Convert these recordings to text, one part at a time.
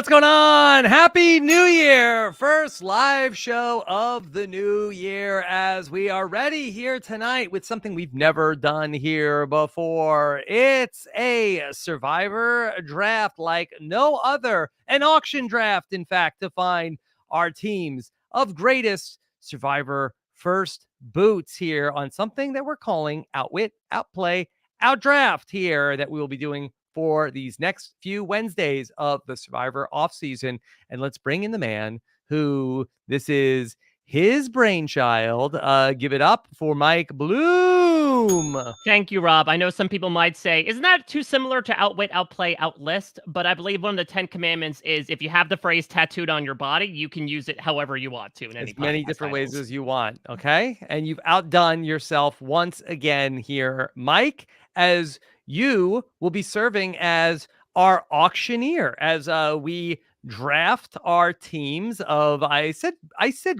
What's going on? Happy New Year! First live show of the new year as we are ready here tonight with something we've never done here before. It's a Survivor draft like no other, an auction draft, in fact, to find our teams of greatest Survivor first boots here on something that we're calling Outwit, Outplay, Outdraft here that we will be doing for these next few Wednesdays of the Survivor offseason. And let's bring in the man who this is his brainchild. Give it up for Mike Bloom. Thank you, Rob. I know some people might say, isn't that too similar to Outwit, Outplay, Outlist? But I believe one of the 10 commandments is if you have the phrase tattooed on your body, you can use it however you want to in any As many different titles. ways as you want, okay? And you've outdone yourself once again here, Mike, as you will be serving as our auctioneer as we draft our teams of I said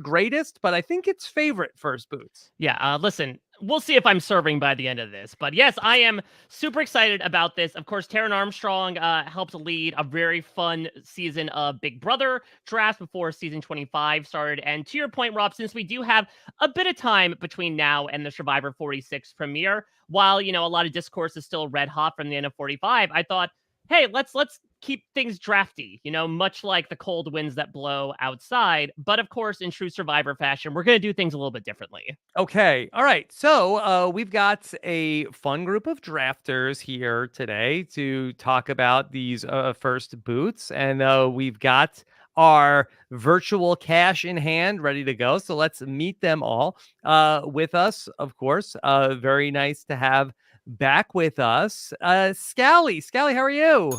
greatest, but I think it's favorite first boots. Yeah, listen, we'll see if I'm serving by the end of this. But yes, I am super excited about this. Of course, Taron Armstrong helped lead a very fun season of Big Brother drafts before season 25 started. And to your point, Rob, since we do have a bit of time between now and the Survivor 46 premiere, while, you know, a lot of discourse is still red hot from the end of 45, I thought, hey, let's keep things drafty, you know, much like the cold winds that blow outside. But of course, in true Survivor fashion, we're going to do things a little bit differently. Okay. All right. So we've got a fun group of drafters here today to talk about these first boots. And we've got our virtual cash in hand ready to go. So let's meet them all with us, of course. Very nice to have back with us. Scally, how are you?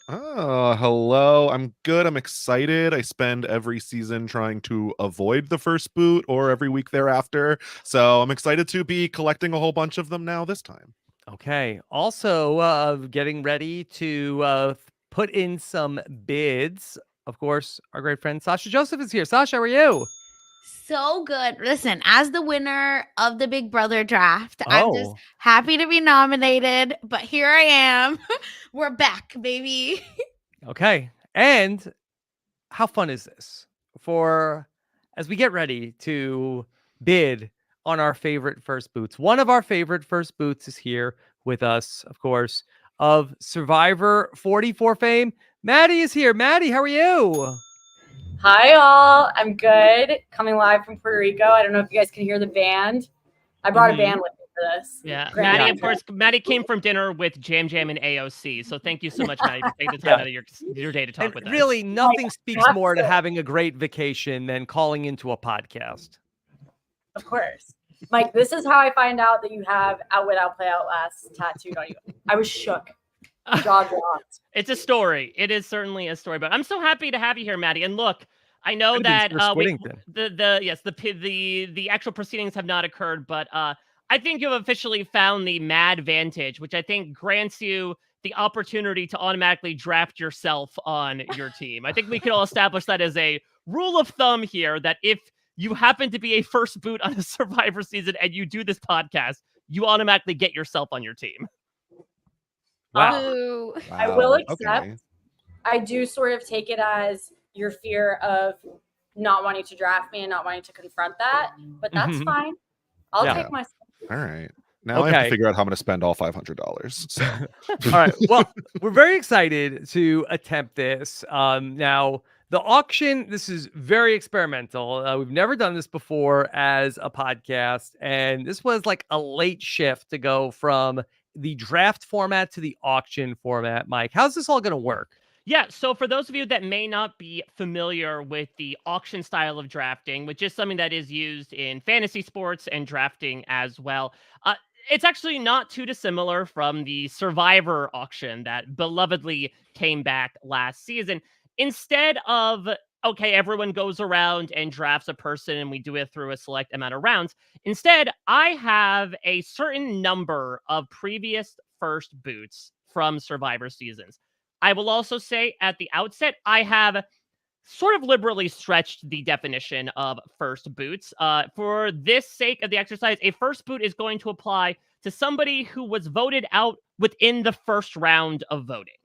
Oh, hello. I'm good. I'm excited. I spend every season trying to avoid the first boot or every week thereafter. So I'm excited to be collecting a whole bunch of them now this time. Okay. Also, getting ready to put in some bids. Of course, our great friend Sasha Joseph is here. Sasha, how are you? So good. Listen, as the winner of the Big Brother draft, I'm just Oh, happy to be nominated, but here I am. We're back, baby. okay. And how fun is this for as we get ready to bid on our favorite first boots? One of our favorite first boots is here with us, of course, of Survivor 44 fame. Maddy is here. Maddy, how are you? Hi, all. I'm good. Coming live from Puerto Rico. I don't know if you guys can hear the band. I brought a band with me for this. Yeah, Grand Maddy, entrance. of course, Maddy came from dinner with Jam and AOC. So thank you so much, Maddy, for taking the time out of your day to talk And with us. really, nothing speaks that's more to it. having a great vacation than calling into a podcast. Of course. Mike, this is how I find out that you have Outwit, Outplay, Outlast tattooed on you. I was shook. Jaw dropped. It's a story. It is certainly a story, but I'm so happy to have you here, Maddy. And look, I know Could've been that Chris Whittington. the actual proceedings have not occurred, but I think you've officially found the Mad Vantage, which I think grants you the opportunity to automatically draft yourself on your team. I think we can all establish that as a rule of thumb here, that if you happen to be a first boot on a Survivor season and you do this podcast, you automatically get yourself on your team. Wow. Ooh. I will Wow, accept. okay. I do sort of take it as your fear of not wanting to draft me and not wanting to confront that, but that's Mhm. fine. I'll Yeah. take my. All right. Now I have Okay. to figure out how I'm going to spend all $500. So. All right. Well, we're very excited to attempt this. Now, the auction, this is very experimental. We've never done this before as a podcast. And this was like a late shift to go from the draft format to the auction format. Mike, how's this all going to work? Yeah, so for those of you that may not be familiar with the auction style of drafting, which is something that is used in fantasy sports and drafting as well, it's actually not too dissimilar from the Survivor auction that belovedly came back last season. Instead of, okay, everyone goes around and drafts a person and we do it through a select amount of rounds, instead, I have a certain number of previous first boots from Survivor seasons. I will also say at the outset, I have sort of liberally stretched the definition of first boots. For this sake of the exercise, a first boot is going to apply to somebody who was voted out within the first round of voting.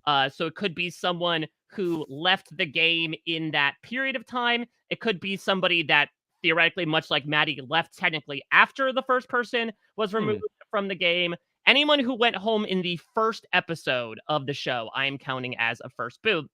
So it could be someone who left the game in that period of time. It could be somebody that theoretically, much like Maddy, left technically after the first person was removed from the game. Anyone who went home in the first episode of the show, I am counting as a first boot.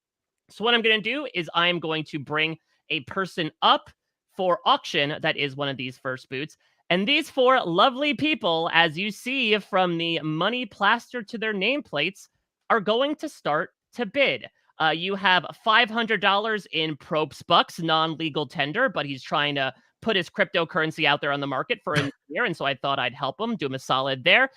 So what I'm going to do is I am going to bring a person up for auction that is one of these first boots. And these four lovely people, as you see from the money plastered to their nameplates, are going to start to bid. You have $500 in Probes Bucks, non-legal tender, but he's trying to put his cryptocurrency out there on the market for a year, and so I thought I'd help him, do him a solid there.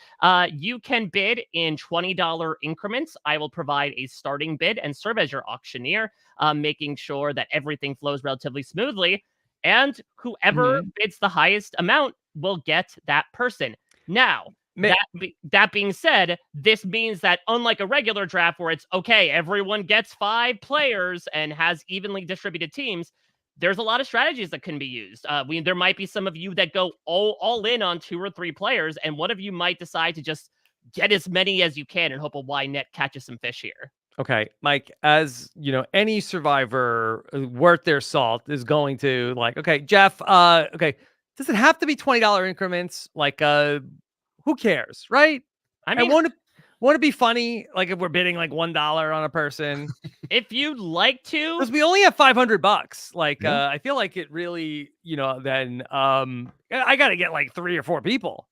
You can bid in $20 increments. I will provide a starting bid and serve as your auctioneer, making sure that everything flows relatively smoothly, and whoever bids the highest amount will get that person. Now, that being said, this means that unlike a regular draft where it's okay, everyone gets 5 players and has evenly distributed teams, there's a lot of strategies that can be used. There might be some of you that go all in on 2 or 3 players, and one of you might decide to just get as many as you can and hope a wide net catches some fish here. Okay, Mike, as you know, any survivor worth their salt is going to like, okay, Jeff, okay, does it have to be $20 increments? Like, who cares, right? I mean, want to be funny, like if we're bidding like $1 on a person. If you'd like to, because we only have $500. Like, I feel like it really, then I got to get like 3 or 4 people.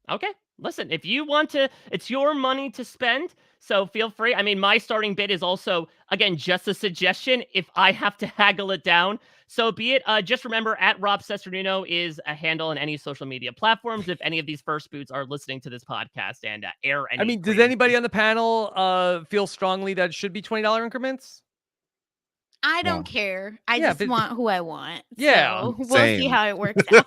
Okay, listen, if you want to, it's your money to spend, so feel free. I mean, my starting bid is also, again, just a suggestion. If I have to haggle it down, so be it. Just remember, at RHAP Cesternino is a handle on any social media platforms. If any of these first boots are listening to this podcast and air any, I mean, does anybody on the panel feel strongly that it should be $20 increments? I don't care. I just want who I want. Yeah, so we'll see how it works out.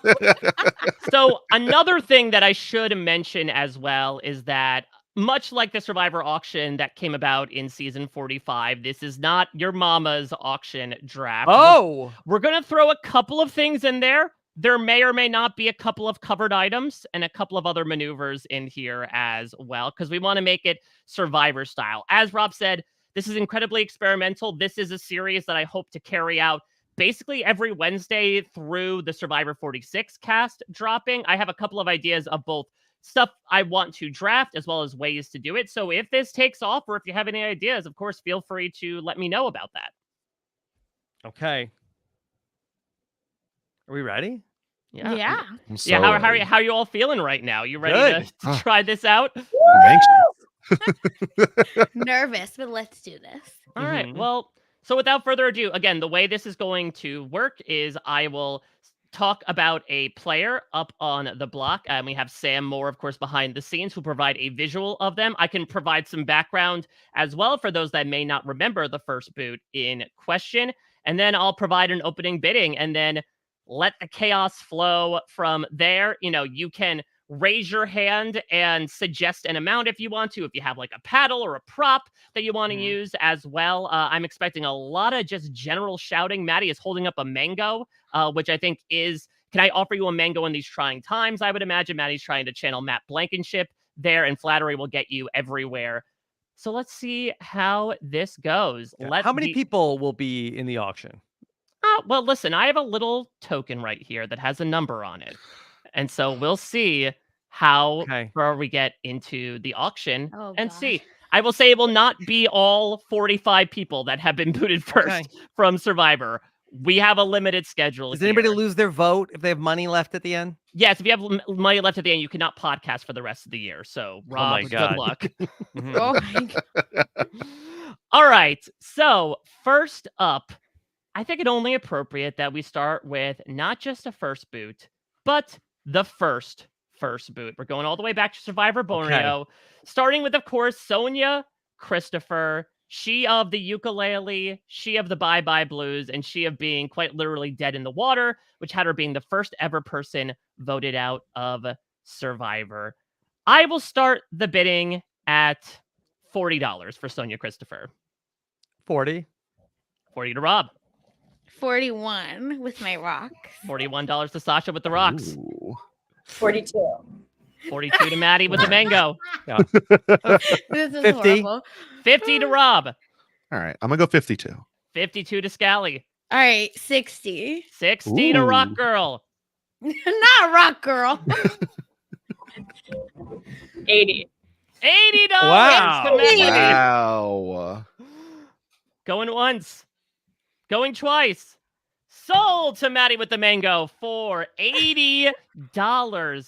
So another thing that I should mention as well is that much like the Survivor auction that came about in season 45, this is not your mama's auction draft. Oh, we're going to throw a couple of things in there. There may or may not be a couple of covered items and a couple of other maneuvers in here as well, because we want to make it Survivor style. As Rob said, this is incredibly experimental. This is a series that I hope to carry out basically every Wednesday through the Survivor 46 cast dropping. I have a couple of ideas of both stuff I want to draft as well as ways to do it. So if this takes off, or if you have any ideas, of course, feel free to let me know about that. Okay. Are we ready? Yeah. Yeah. How are you all feeling right now? You ready to try this out? Nervous, but let's do this. All right. Well, so without further ado, again, the way this is going to work is I will talk about a player up on the block, and we have Sam Moore, of course, behind the scenes, who provide a visual of them. I can provide some background as well for those that may not remember the first boot in question, and then I'll provide an opening bidding, and then let the chaos flow from there. You can raise your hand and suggest an amount if you want to, if you have like a paddle or a prop that you want to use as well. I'm expecting a lot of just general shouting. Maddy is holding up a mango, which I think is, can I offer you a mango in these trying times? I would imagine Maddy's trying to channel Matt Blankenship there, and flattery will get you everywhere. So let's see how this goes. Yeah. How many people will be in the auction? Well, listen, I have a little token right here that has a number on it. And so we'll see how far we get into the auction see. I will say it will not be all 45 people that have been booted first from Survivor. We have a limited schedule. Does anybody lose their vote if they have money left at the end? Yes, if you have money left at the end, you cannot podcast for the rest of the year. So, Rob, good luck. Oh my God. All right. So, first up, I think it only appropriate that we start with not just a first boot, but the first boot. We're going all the way back to Survivor Borneo, starting with, of course, Sonia Christopher, she of the ukulele, she of the Bye Bye Blues, and she of being quite literally dead in the water, which had her being the first ever person voted out of Survivor. I will start the bidding at $40 for Sonia Christopher. 40 to Rob. 41 with my rocks. $41 to Sasha with the rocks. Ooh. 42. 42 to Maddy with the mango. Yeah. This is 50. horrible. 50 to Rob. All right, I'm gonna go 52. 52 to Scally. All right, 60. 60 to Rock Ooh. Girl. Not Rock Girl. 80. $80 Wow. to Maddy. Wow. Going once. Going twice. Sold to Maddy with the mango for $80.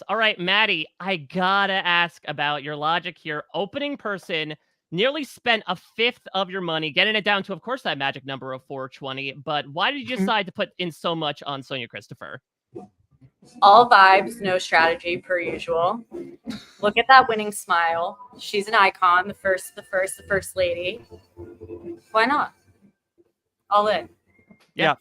All right, Maddy, I gotta ask about your logic here. Opening person nearly spent a fifth of your money, getting it down to, of course, that magic number of 420. But why did you decide to put in so much on Sonia Christopher? All vibes, no strategy per usual. Look at that winning smile. She's an icon, the first lady. Why not? All in. Yeah.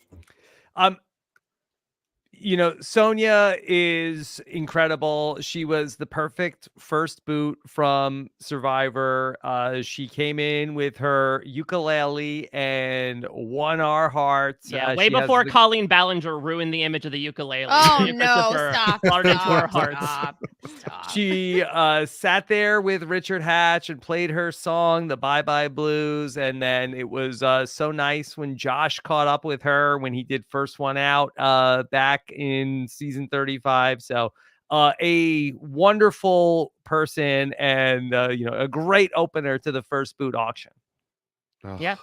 You know, Sonia is incredible. She was the perfect first boot from Survivor. She came in with her ukulele and won our hearts. Yeah, way she has before the- Colleen Ballinger ruined the image of the ukulele. Oh, Sonia no. Christopher Stop. brought it into our Stop. hearts. Stop. She sat there with Richard Hatch and played her song, the Bye Bye Blues. And then it was so nice when Josh caught up with her when he did First One Out back in season 35. So a wonderful person and, you know, a great opener to the first boot auction. Ugh. Yeah.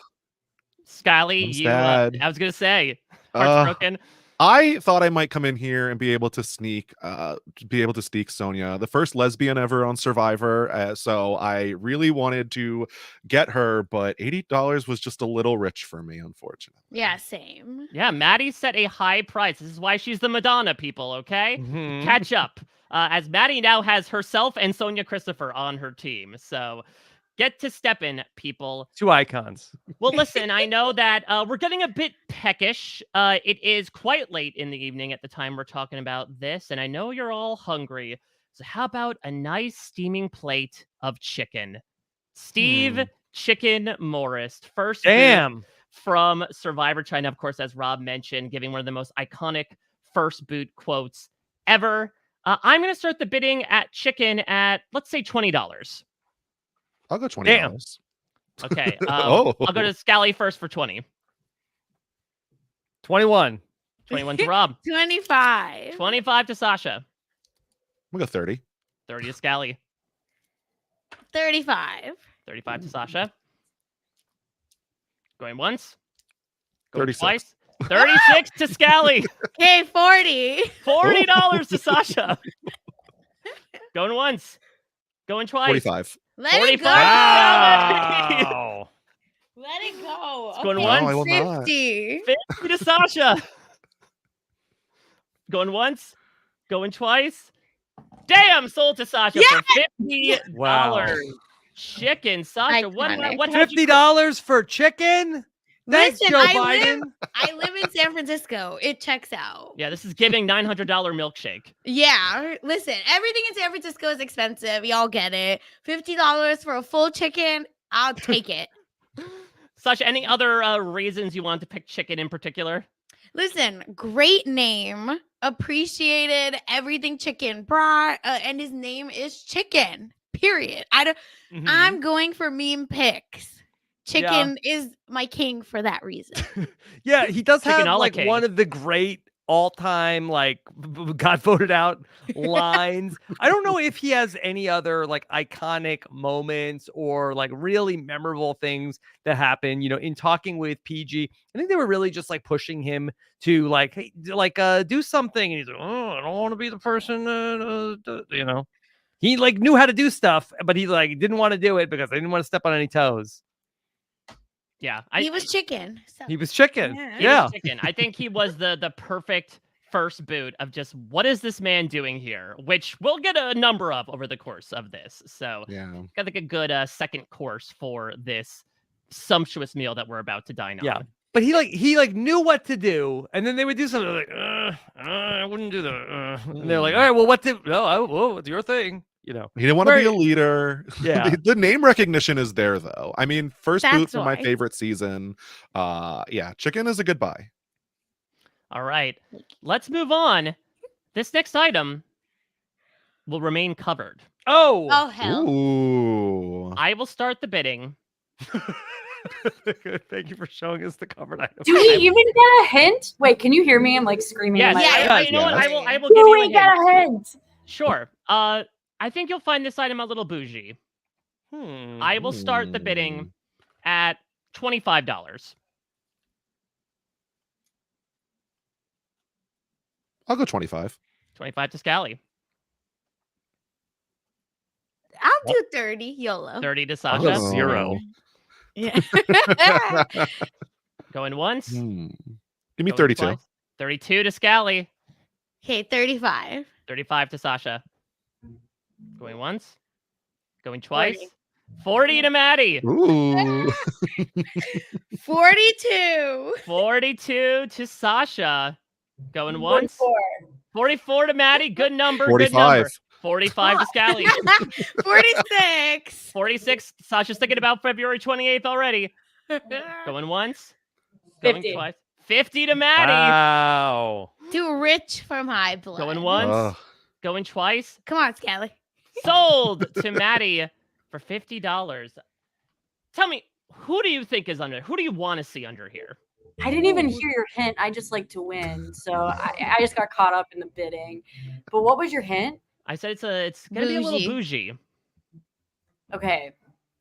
Scally, I'm you, sad. I was going to say, heartbroken. I thought I might come in here and be able to sneak Sonia, the first lesbian ever on Survivor. So I really wanted to get her, but $80 was just a little rich for me, unfortunately. Yeah, same. Yeah, Maddy set a high price. This is why she's the Madonna, people, okay? Mhm. Catch up. As Maddy now has herself and Sonia Christopher on her team. So get to step in, people. Two icons. Well, listen, I know that we're getting a bit peckish. It is quite late in the evening at the time we're talking about this, and I know you're all hungry. So how about a nice steaming plate of chicken? Steve Chicken Morris, first boot Damn. from Survivor China, of course, as Rob mentioned, giving one of the most iconic first boot quotes ever. I'm going to start the bidding at chicken at, let's say, $20. I'll go $20. Damn. Okay. Oh. I'll go to Scally first for 20. 21. 21 to Rob. 25. 25 to Sasha. I'm gonna go 30. 30 to Scally. 35. 35 to Sasha. Going once. Going 36. twice. 36 to Scally. Okay, 40. $40 to Sasha. Going once. Going twice. 45. Let it 45 go. Wow. Let it go. It's going Okay, once. No, I will not. 50. 50 to Sasha. Going once. Going twice. Damn, sold to Sasha for $50. Wow. Chicken, Sasha. Iconic. What had you $50 for chicken? Thanks, Listen, Joe I Biden. I live in San Francisco. It checks out. Yeah, this is giving $900 milkshake. Yeah, listen, everything in San Francisco is expensive. Y'all get it. $50 for a full chicken, I'll take it. Sasha, any other reasons you wanted to pick chicken in particular? Listen, great name. Appreciated everything Chicken brought. And his name is Chicken. Period. Mhm. I'm going for meme picks. Chicken is my king for that reason. Yeah, he does Chicken have a la like king. one of the great all-time like got voted out lines. I don't know if he has any other like iconic moments or like really memorable things that happen, you know, in talking with PG. I think they were really just like pushing him to like, hey, do something. And he's like, oh, I don't want to be the person, you know. He like knew how to do stuff, but he like didn't want to do it because they didn't want to step on any toes. Yeah, He was Chicken. So. He was chicken. Yeah. He Yeah. was chicken. I think he was the perfect first boot of just what is this man doing here, which we'll get a number of over the course of this. So Yeah. got like a good second course for this sumptuous meal that we're about to dine Yeah. on. But he knew what to do, and then they would do something like, I wouldn't do that. And they're like, all right, well, it's your thing, you know. He didn't want to be a leader. Yeah. The name recognition is there though. I mean, first boot That's from my why. favorite season. Yeah, chicken is a good buy. All right, let's move on. This next item will remain covered. Oh, Oh, hell. Ooh. I will start the bidding Thank you for showing us the covered item. Do we even get a hint? Wait, can you hear me? I'm like screaming. Yes, in my Yeah, ear. you know what? yes. I will Do give you we a get hint. a hint? Sure. I think you'll find this item a little bougie. I will start the bidding at $25. I'll go 25. 25 to Scally. I'll do 30 YOLO. 30 to I'll Sasha. go 0. Yeah. Going once. Give me Going 32. twice. 32 to Scally. Okay, 35. 35 to Sasha. Going once. Going twice. 40 to Maddy. Ooh. 42. 42 to Sasha. Going once. 44. 44 to Maddy. Good number. Good 45. number. 45 to Scally. 46. 46. Sasha's thinking about February 28th already. Going once. Going 50. twice. 50 to Maddy. Wow. Too rich from high blood. Going once. Ugh. Going twice. Come on, Scally. Sold to Maddy for $50. Tell me, who do you think is under? Who do you want to see under here? I didn't even hear your hint. I just like to win, so I just got caught up in the bidding. But what was your hint? I said it's gonna be a little bougie. Okay,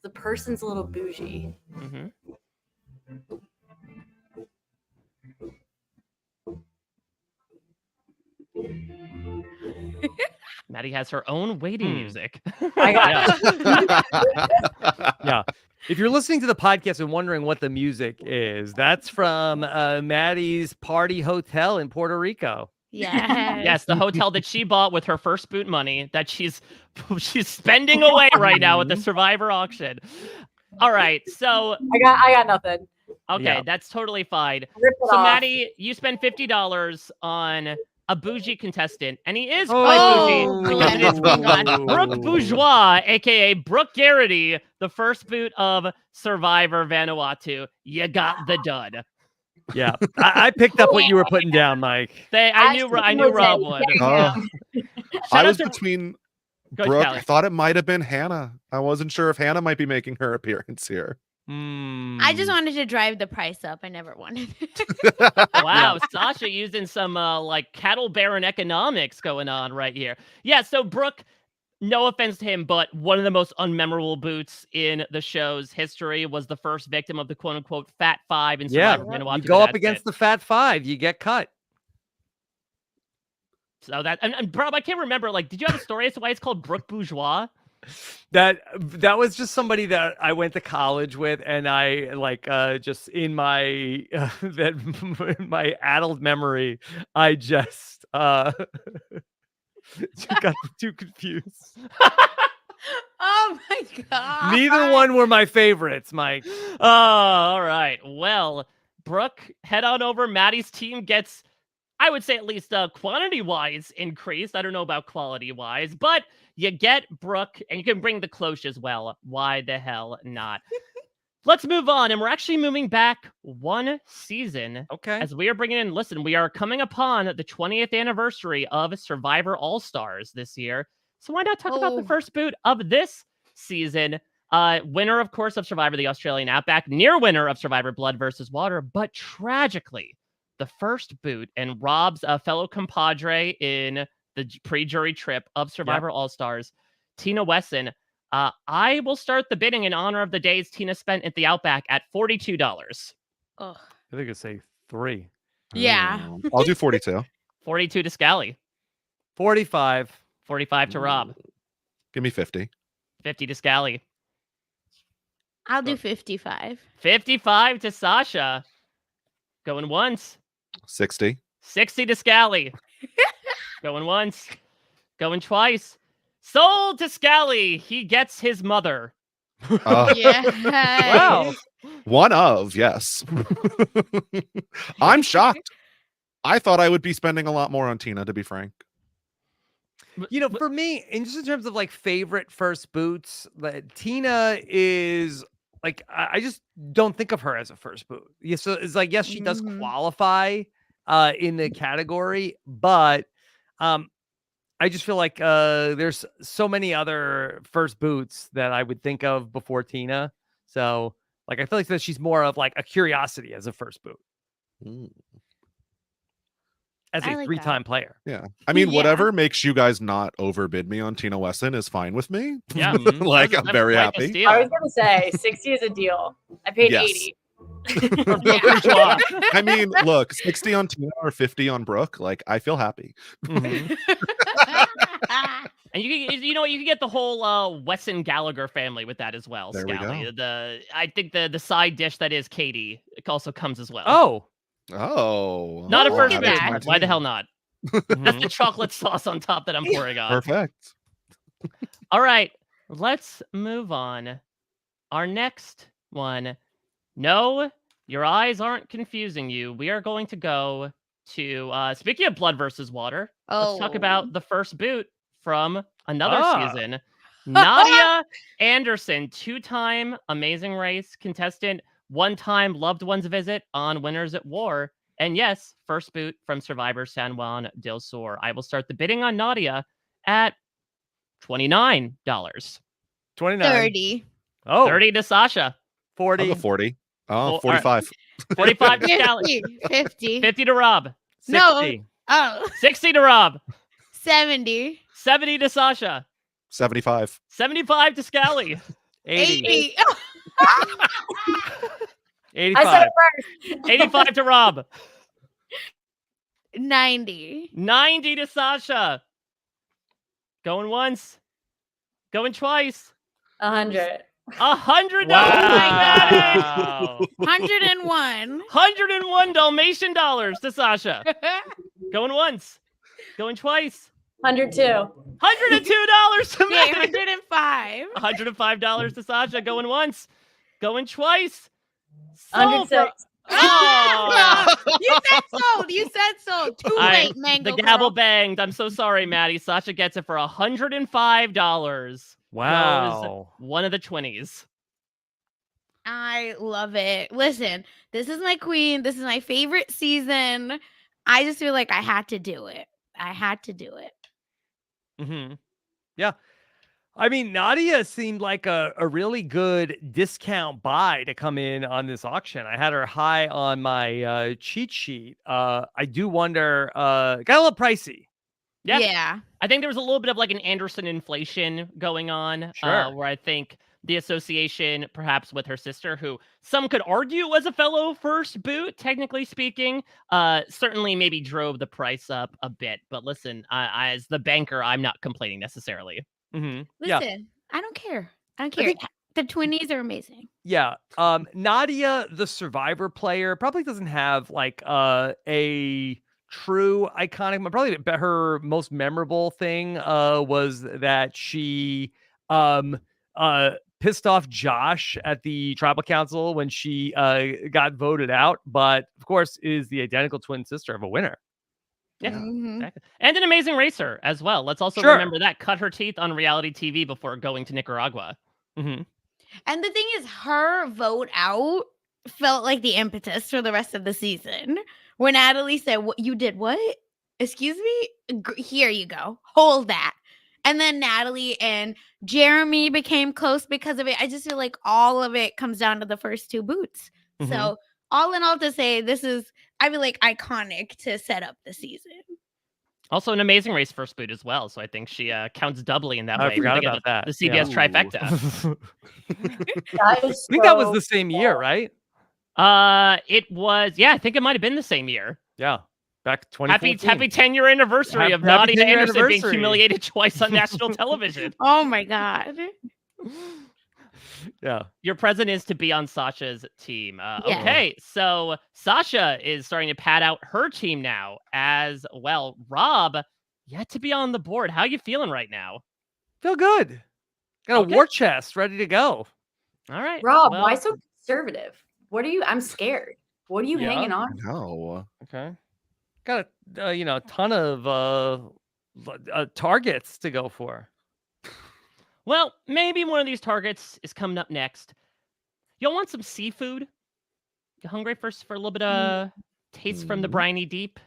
the person's a little bougie. Mm-hmm. Maddy has her own waiting music. I got Yeah. If you're listening to the podcast and wondering what the music is, that's from Maddie's party hotel in Puerto Rico. Yes. Yes, the hotel that she bought with her first boot money that she's spending away right now with the Survivor auction. All right, so I got nothing. okay, Yeah. that's totally fine. Rip it So off. Maddy, you spend $50 on a bougie contestant, and he is quite Oh, bougie because it is thank God. Brooke Bourgeois, aka Brooke Garrity, the first boot of Survivor Vanuatu. You got the dud. Yeah. I picked up what you were putting down, Mike. I knew Rob would. I Shout was out to between Coach Brooke. Callie. I thought it might have been Hannah. I wasn't sure if Hannah might be making her appearance here. I just wanted to drive the price up. I never wanted. Wow, Sasha using some like cattle baron economics going on right here. Yeah, so Brooke, no offense to him, but one of the most unmemorable boots in the show's history, was the first victim of the quote unquote Fat Five in Survivor Vanuatu. You go up against the Fat Five, you get cut. So that and Rob, I can't remember. Like, did you have a story as to why it's called Brooke Bourgeois? That was just somebody that I went to college with, and I like just in my in my addled memory, I just got too confused. Oh my God. Neither one were my favorites, Mike. Oh, all right. Well, Brooke, head on over. Maddie's team gets, I would say, at least quantity-wise increased. I don't know about quality-wise, but you get Brooke, and you can bring the cloche as well. Why the hell not? Let's move on, and we're actually moving back one season. Okay. As we are bringing in, listen, we are coming upon the 20th anniversary of Survivor All-Stars this year. So why not talk about the first boot of this season? Winner, of course, of Survivor the Australian Outback, near winner of Survivor Blood versus Water, but tragically, the first boot and Rob's fellow compadre in the pre-jury trip of Survivor All-Stars, Tina Wesson. I will start the bidding in honor of the days Tina spent at the Outback at $42. Ugh. I think I say 3. Yeah. I'll do 42. 42 to Scally. 45. 45 to Rob. Give me 50. 50 to Scally. I'll do 55. 55 to Sasha. Going once. 60. 60 to Scally. Going once. Going twice. Sold to Scally. He gets his mother. Yeah. Wow. One of, yes. I'm shocked. I thought I would be spending a lot more on Tina, to be frank. You know, for me, in just in terms of like favorite first boots, Tina is like I just don't think of her as a first boot. Yeah, so it's like yes, she does qualify in the category, but I just feel like there's so many other first boots that I would think of before Tina. So Like, I feel like that she's more of like a curiosity as a first boot, as I a like that. three-time player. Yeah. I mean, Yeah. whatever makes you guys not overbid me on Tina Wesson is fine with me. Yeah. Like, That was I'm very quite the happy. steal. I was gonna say 60 is a deal. I paid Yes. 80. For Brooke Bourgeois. I mean, look, 60 on Tina or 50 on Brooke. Like, I feel happy. Mhm. And you know what, you can get the whole Wesson Gallagher family with that as well. There we Scally. I think the side dish that is Katie also comes as well. Oh, Oh. Not a I'll first add boot. it to my but Why the team. hell not? That's the mhm. chocolate sauce on top that I'm pouring on. Perfect. All right, let's move on. Our next one. No, your eyes aren't confusing you. We are going to go to, speaking of blood versus water, let's talk about the first boot from another season. Nadia Anderson, 2-time Amazing Race contestant, 1-time Loved Ones visit on Winners at War. And yes, first boot from Survivor San Juan del Sur. I will start the bidding on Nadia at $29. 29. 30. Oh, 30 to Sasha. 40. I'll go 40. Oh, Well, all right. 45. 45 to Scally. 50. 50 to Rob. 60. No. Oh, 60 to Rob. 70. 70 to Sasha. 75. 75 to Scally. 80. 80. 85. I said it first. 85 to Rob. 90. 90 to Sasha. Going once. Going twice. 100. $100. Wow. 101. 101 Dalmatian dollars to Sasha. Going once. Going twice. 102. $102 to Yeah, me. 105. $105 to Sasha. Going once. Going twice. Sold for- 106. Oh. You said so. You said so. Too late, Mango The gavel Girl. banged. I'm so sorry, Maddie. Sasha gets it for $105. Wow. One of the 20s. I love it. Listen, this is my queen. This is my favorite season. I just feel like I had to do it. I had to do it. Mm-hmm. Yeah. I mean, Nadia seemed like a really good discount buy to come in on this auction. I had her high on my cheat sheet. I do wonder, got a little pricey. Yeah. I think there was a little bit of like an Anderson inflation going on, Sure. where I think the association, perhaps with her sister, who some could argue was a fellow first boot, technically speaking, certainly maybe drove the price up a bit. But listen, as the banker, I'm not complaining necessarily. Mm-hmm. Yeah. Listen, I don't care. I don't care. think- The 20s are amazing. Yeah. Nadia, the Survivor player, probably doesn't have like a true iconic. Probably her most memorable thing was that she pissed off Josh at the tribal council when she got voted out, but of course is the identical twin sister of a winner. Yeah. Mhm. Exactly. And an amazing racer as well. Let's also Sure. remember that cut her teeth on reality TV before going to Nicaragua. Mm-hmm. And the thing is, her vote out felt like the impetus for the rest of the season. When Natalie said, "What you did? What? Excuse me? Here you go. Hold that." And then Natalie and Jeremy became close because of it. I just feel like all of it comes down to the first two boots. Mhm. So all in all, to say this is, I feel like, iconic to set up the season. Also, an amazing race first boot as well. So I think she counts doubly in that I way. forgot Think of about that. The CBS Yeah. trifecta. That is I think that was so the same year, cool. right? It was, yeah, I think it might have been the same year. Yeah. Back 2014. Happy 10-year anniversary of Happy Nadia 10-year Anderson being anniversary. humiliated twice on national television. Oh my God. Yeah. Your present is to be on Sasha's team. Yeah. Okay, so Sasha is starting to pad out her team now as well. Rob, yet to be on the board. How you feeling right now? Feel good. Got a Okay. war chest ready to go. All right. Rob, well, why so conservative? What are you? I'm scared. What are you Yeah. hanging on? No. Okay. Got a a ton of targets to go for. Well, maybe one of these targets is coming up next. Y'all want some seafood? You hungry for a little bit of taste from the briny deep?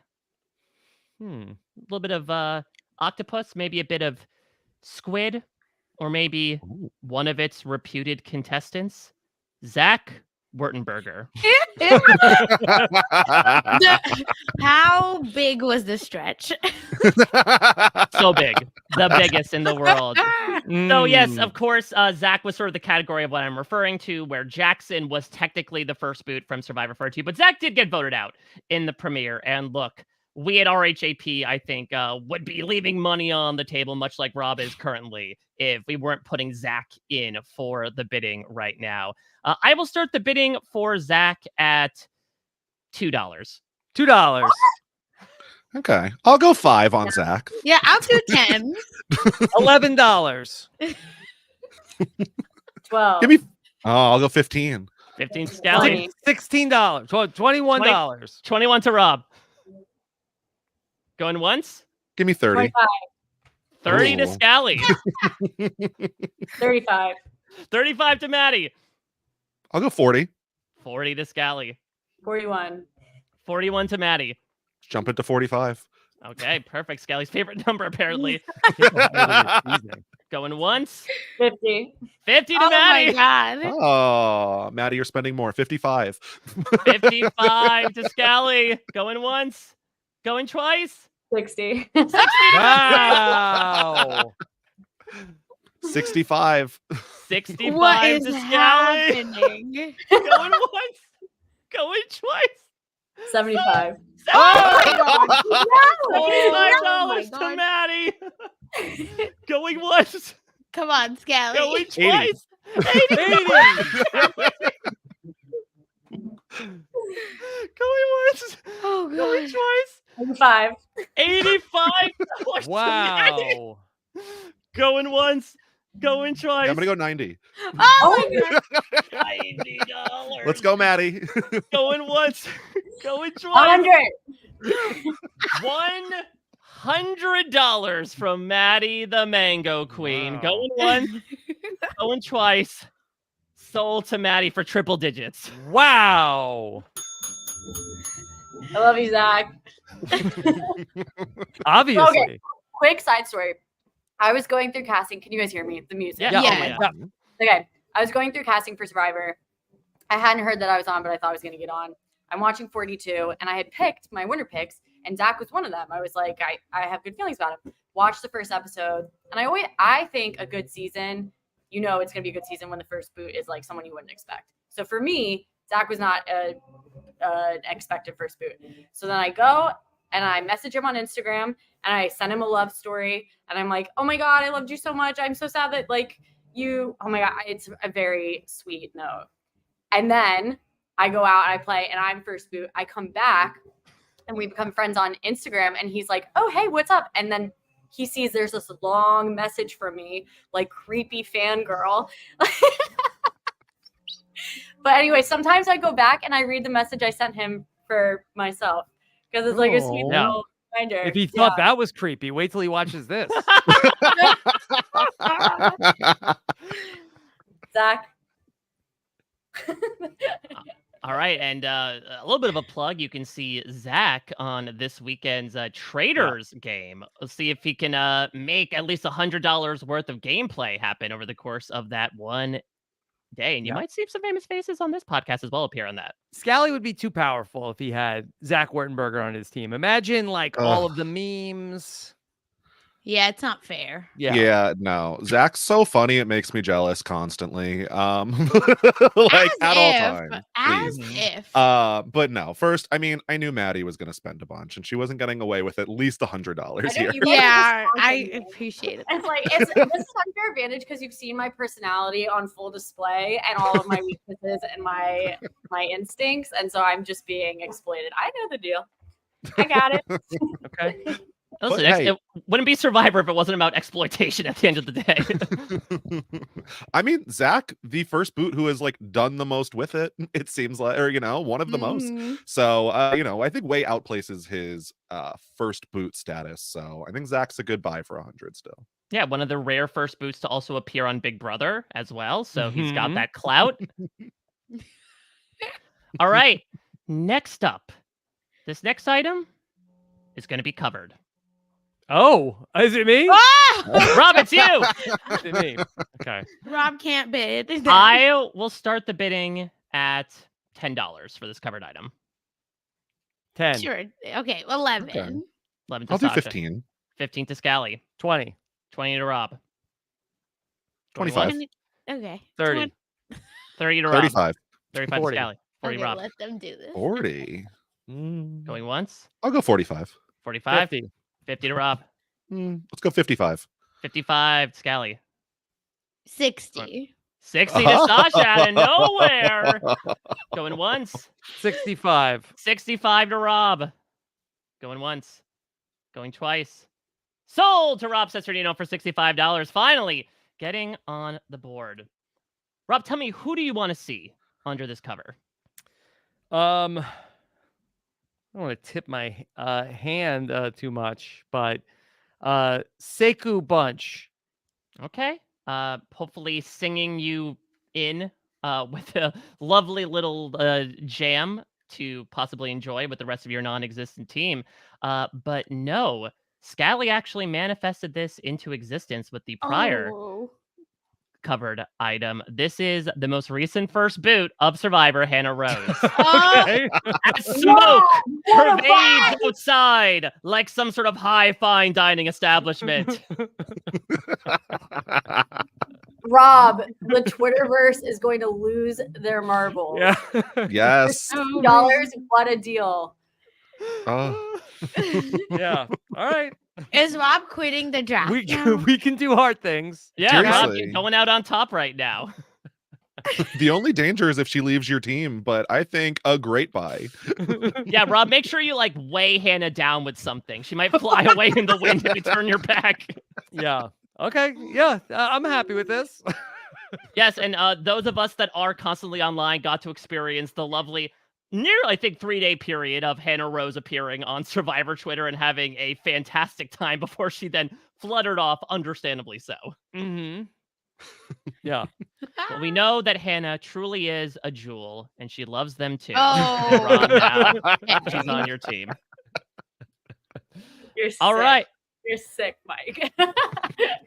A little bit of octopus, maybe a bit of squid, or maybe Ooh. one of its reputed contestants. Zach, Wurtenberger. How big was the stretch? So big. The biggest in the world. So yes, Mm. of course, Zach was sort of the category of what I'm referring to, where Jackson was technically the first boot from Survivor 42, but Zach did get voted out in the premiere. And look, we at RHAP, I think, would be leaving money on the table, much like Rob is currently, if we weren't putting Zach in for the bidding right now. I will start the bidding for Zach at $2. $2. Okay, I'll go 5 on Zach. Yeah, I'll do 10. $11. 12. Give me. Oh, I'll go 15. 15 Scally. $20. $16. $21. 21 to Rob. Going once? Give me 30. 25. 30 to Ooh. Scally. 35. 35 to Maddy. I'll go 40. 40 to Scally. 41. 41 to Maddy. Jump it to 45. Okay, perfect. Scally's favorite number, apparently. Going once. 50. 50 to Oh my Maddy. god. Oh, Maddie, you're spending more. 55. 55 to Scally. Going once. Going twice. 60. Wow. 65. 65 What is to Scally. happening? Going once. Going twice. 75. Oh! $75 Oh my to God. Maddie. Going once. Come on, Scally. Going twice. 80. Going once. Oh Going god. twice. 85. $85 to Maddie. Wow. Going once. Going twice. Yeah, I'm going to go 90. Oh my god. $90. Let's go, Maddie. Going once. Going twice. 100. $100 from Maddie the Mango Queen. Wow. Going once. Going twice. Sold to Maddie for triple digits. Wow. I love you, Zach. Obviously. Okay. Quick side story. I was going through casting. Can you guys hear me? The music. Yeah. Yeah. Oh Yeah. my God. Okay. I was going through casting for Survivor. I hadn't heard that I was on, but I thought I was going to get on. I'm watching 42, and I had picked my winner picks, and Zach was one of them. I was like, I have good feelings about him. Watched the first episode, and I think a good season, you know, it's going to be a good season when the first boot is like someone you wouldn't expect. So for me, Zach was not an expected first boot. So then I go and I message him on Instagram and I send him a love story, and I'm like, oh my God, I loved you so much. I'm so sad that like you, oh my God, it's a very sweet note. And then I go out and I play and I'm first boot. I come back and we become friends on Instagram, and he's like, oh, hey, what's up? And then he sees there's this long message from me, like creepy fangirl. But anyway, sometimes I go back and I read the message I sent him for myself because it's like a sweet Oh. little reminder. If he thought that was creepy, wait till he watches this. Zach. All right, and a little bit of a plug. You can see Zach on this weekend's Traders game. Let's see if he can make at least $100 worth of gameplay happen over the course of that one day. And you Yeah. might see some famous faces on this podcast as well appear on that. Scally would be too powerful if he had Zach Wurtenberger on his team. Imagine like all of the memes. Yeah, it's not fair. Yeah, no. Zach's so funny, it makes me jealous constantly. Like at all times. As please. if. But no, first, I mean, I knew Maddie was gonna spend a bunch and she wasn't getting away with at least $100 I know here. you guys Yeah, are just I talking. appreciate it. It's like this is unfair advantage because you've seen my personality on full display and all of my weaknesses and my instincts, and so I'm just being exploited. I know the deal. I got it. Okay. Listen, hey. it wouldn't be Survivor if it wasn't about exploitation at the end of the day. I mean, Zach, the first boot who has like done the most with it, it seems like, or one of the most. Mhm. So I think way outplaces his first boot status. So I think Zach's a good buy for 100 still. Yeah, one of the rare first boots to also appear on Big Brother as well. So he's got Mhm. that clout. All right. Next up, this next item is going to be covered. Oh, is it me? Ah! Rob, it's you. Is it me? Okay. Rob can't bid. I will start the bidding at $10 for this covered item. 10. Sure. Okay, 11. Okay. 11 to I'll do Sasha. 15. 15 to Scally. 20. 20 to Rob. 25. 20 Okay. 30. 30 to Rob. 35. 35 40. to Scally. 40 Okay, Rob. let them do this. 40. Going once. I'll go 45. 45. 50. 50 to Rob. Let's go 55. 55 to Scally. 60. 60 to Sasha out of nowhere. Going once. 65. 65 to Rob. Going once. Going twice. Sold to Rob Cesternino for $65. Finally getting on the board. Rob, tell me, who do you want to see under this cover? I don't want to tip my hand too much, but Seku Bunch. Okay. Hopefully singing you in with a lovely little jam to possibly enjoy with the rest of your non-existent team. But no, Scally actually manifested this into existence with the prior Oh. covered item. This is the most recent first boot of Survivor, Hannah Rose. Okay. As smoke pervades outside like some sort of high fine dining establishment. Rob, the Twitterverse is going to lose their marbles. Yeah. Yes. $2, what a deal. Oh. Yeah. All right. Is Rob quitting the draft? We now? we can do hard things. Yeah, Rob, Seriously. you're going out on top right now. The only danger is if she leaves your team, but I think a great buy. Yeah, Rob, make sure you like weigh Hannah down with something. She might fly away in the wind if you turn your back. Yeah. Okay. Yeah. I'm happy with this. Yes, and those of us that are constantly online got to experience the lovely, I think, 3-day period of Hannah Rose appearing on Survivor Twitter and having a fantastic time before she then fluttered off, understandably so. Mm-hmm. Yeah. Well, we know that Hannah truly is a jewel, and she loves them too. Oh. Rob, now she's on your team. You're sick. All right. You're sick, Mike.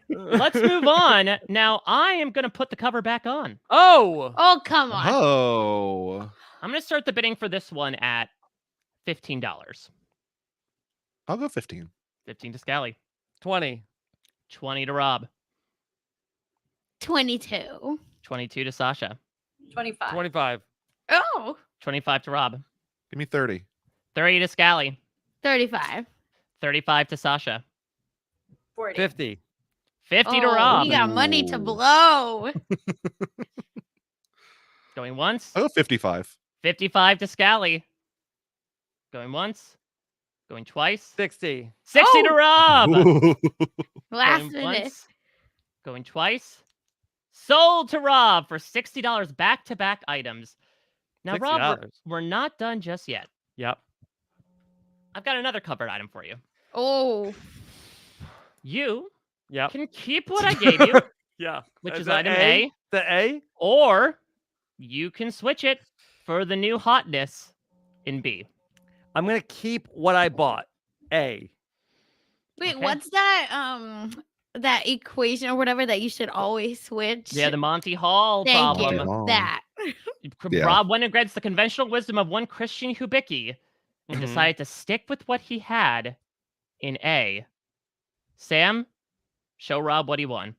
Let's move on. Now, I am going to put the cover back on. Oh. Oh, come on. Oh. I'm going to start the bidding for this one at $15. I'll go 15. 15 to Scally. 20. 20 to Rob. 22. 22 to Sasha. 25. 25. Oh. 25 to Rob. Give me 30. 30 to Scally. 35. 35 to Sasha. 40. 50. 50 to Oh, Rob. You got money to Ooh. blow. Going once. I'll go 55. 55 to Scally. Going once. Going twice. 60. 60 to Rob. Last Going minute. once. Going twice. Sold to Rob for $60 back-to-back items. Now, Rob, $60. we're not done just yet. Yep. I've got another covered item for you. Oh. You Yep. can keep what I gave you, Yeah. which is The item A, The A? or you can switch it for the new hotness in B. I'm going to keep what I bought. A. Wait, Okay. what's that equation or whatever that you should always switch? Yeah, the Monty Hall Thank problem. you. Problem. That. Yeah. Rob went against the conventional wisdom of one Christian Hubicki and Mhm. decided to stick with what he had in A. Sam, show Rob what he won.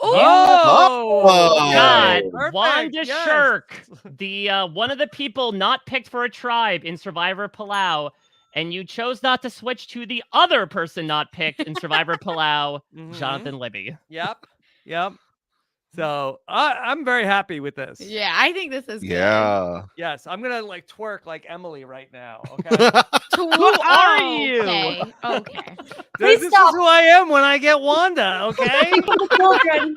Oh! God, Perfect, Wanda yes. Shirk, the one of the people not picked for a tribe in Survivor Palau, and you chose not to switch to the other person not picked in Survivor Palau, Mhm. Jonathan Libby. Yep. Yep. So I'm very happy with this. Yeah, I think this is good. Yeah. Yes, I'm gonna like twerk like Emily right now. Okay. Who are you? Okay. Okay. Please This stop. is who I am when I get Wanda. Okay. Children.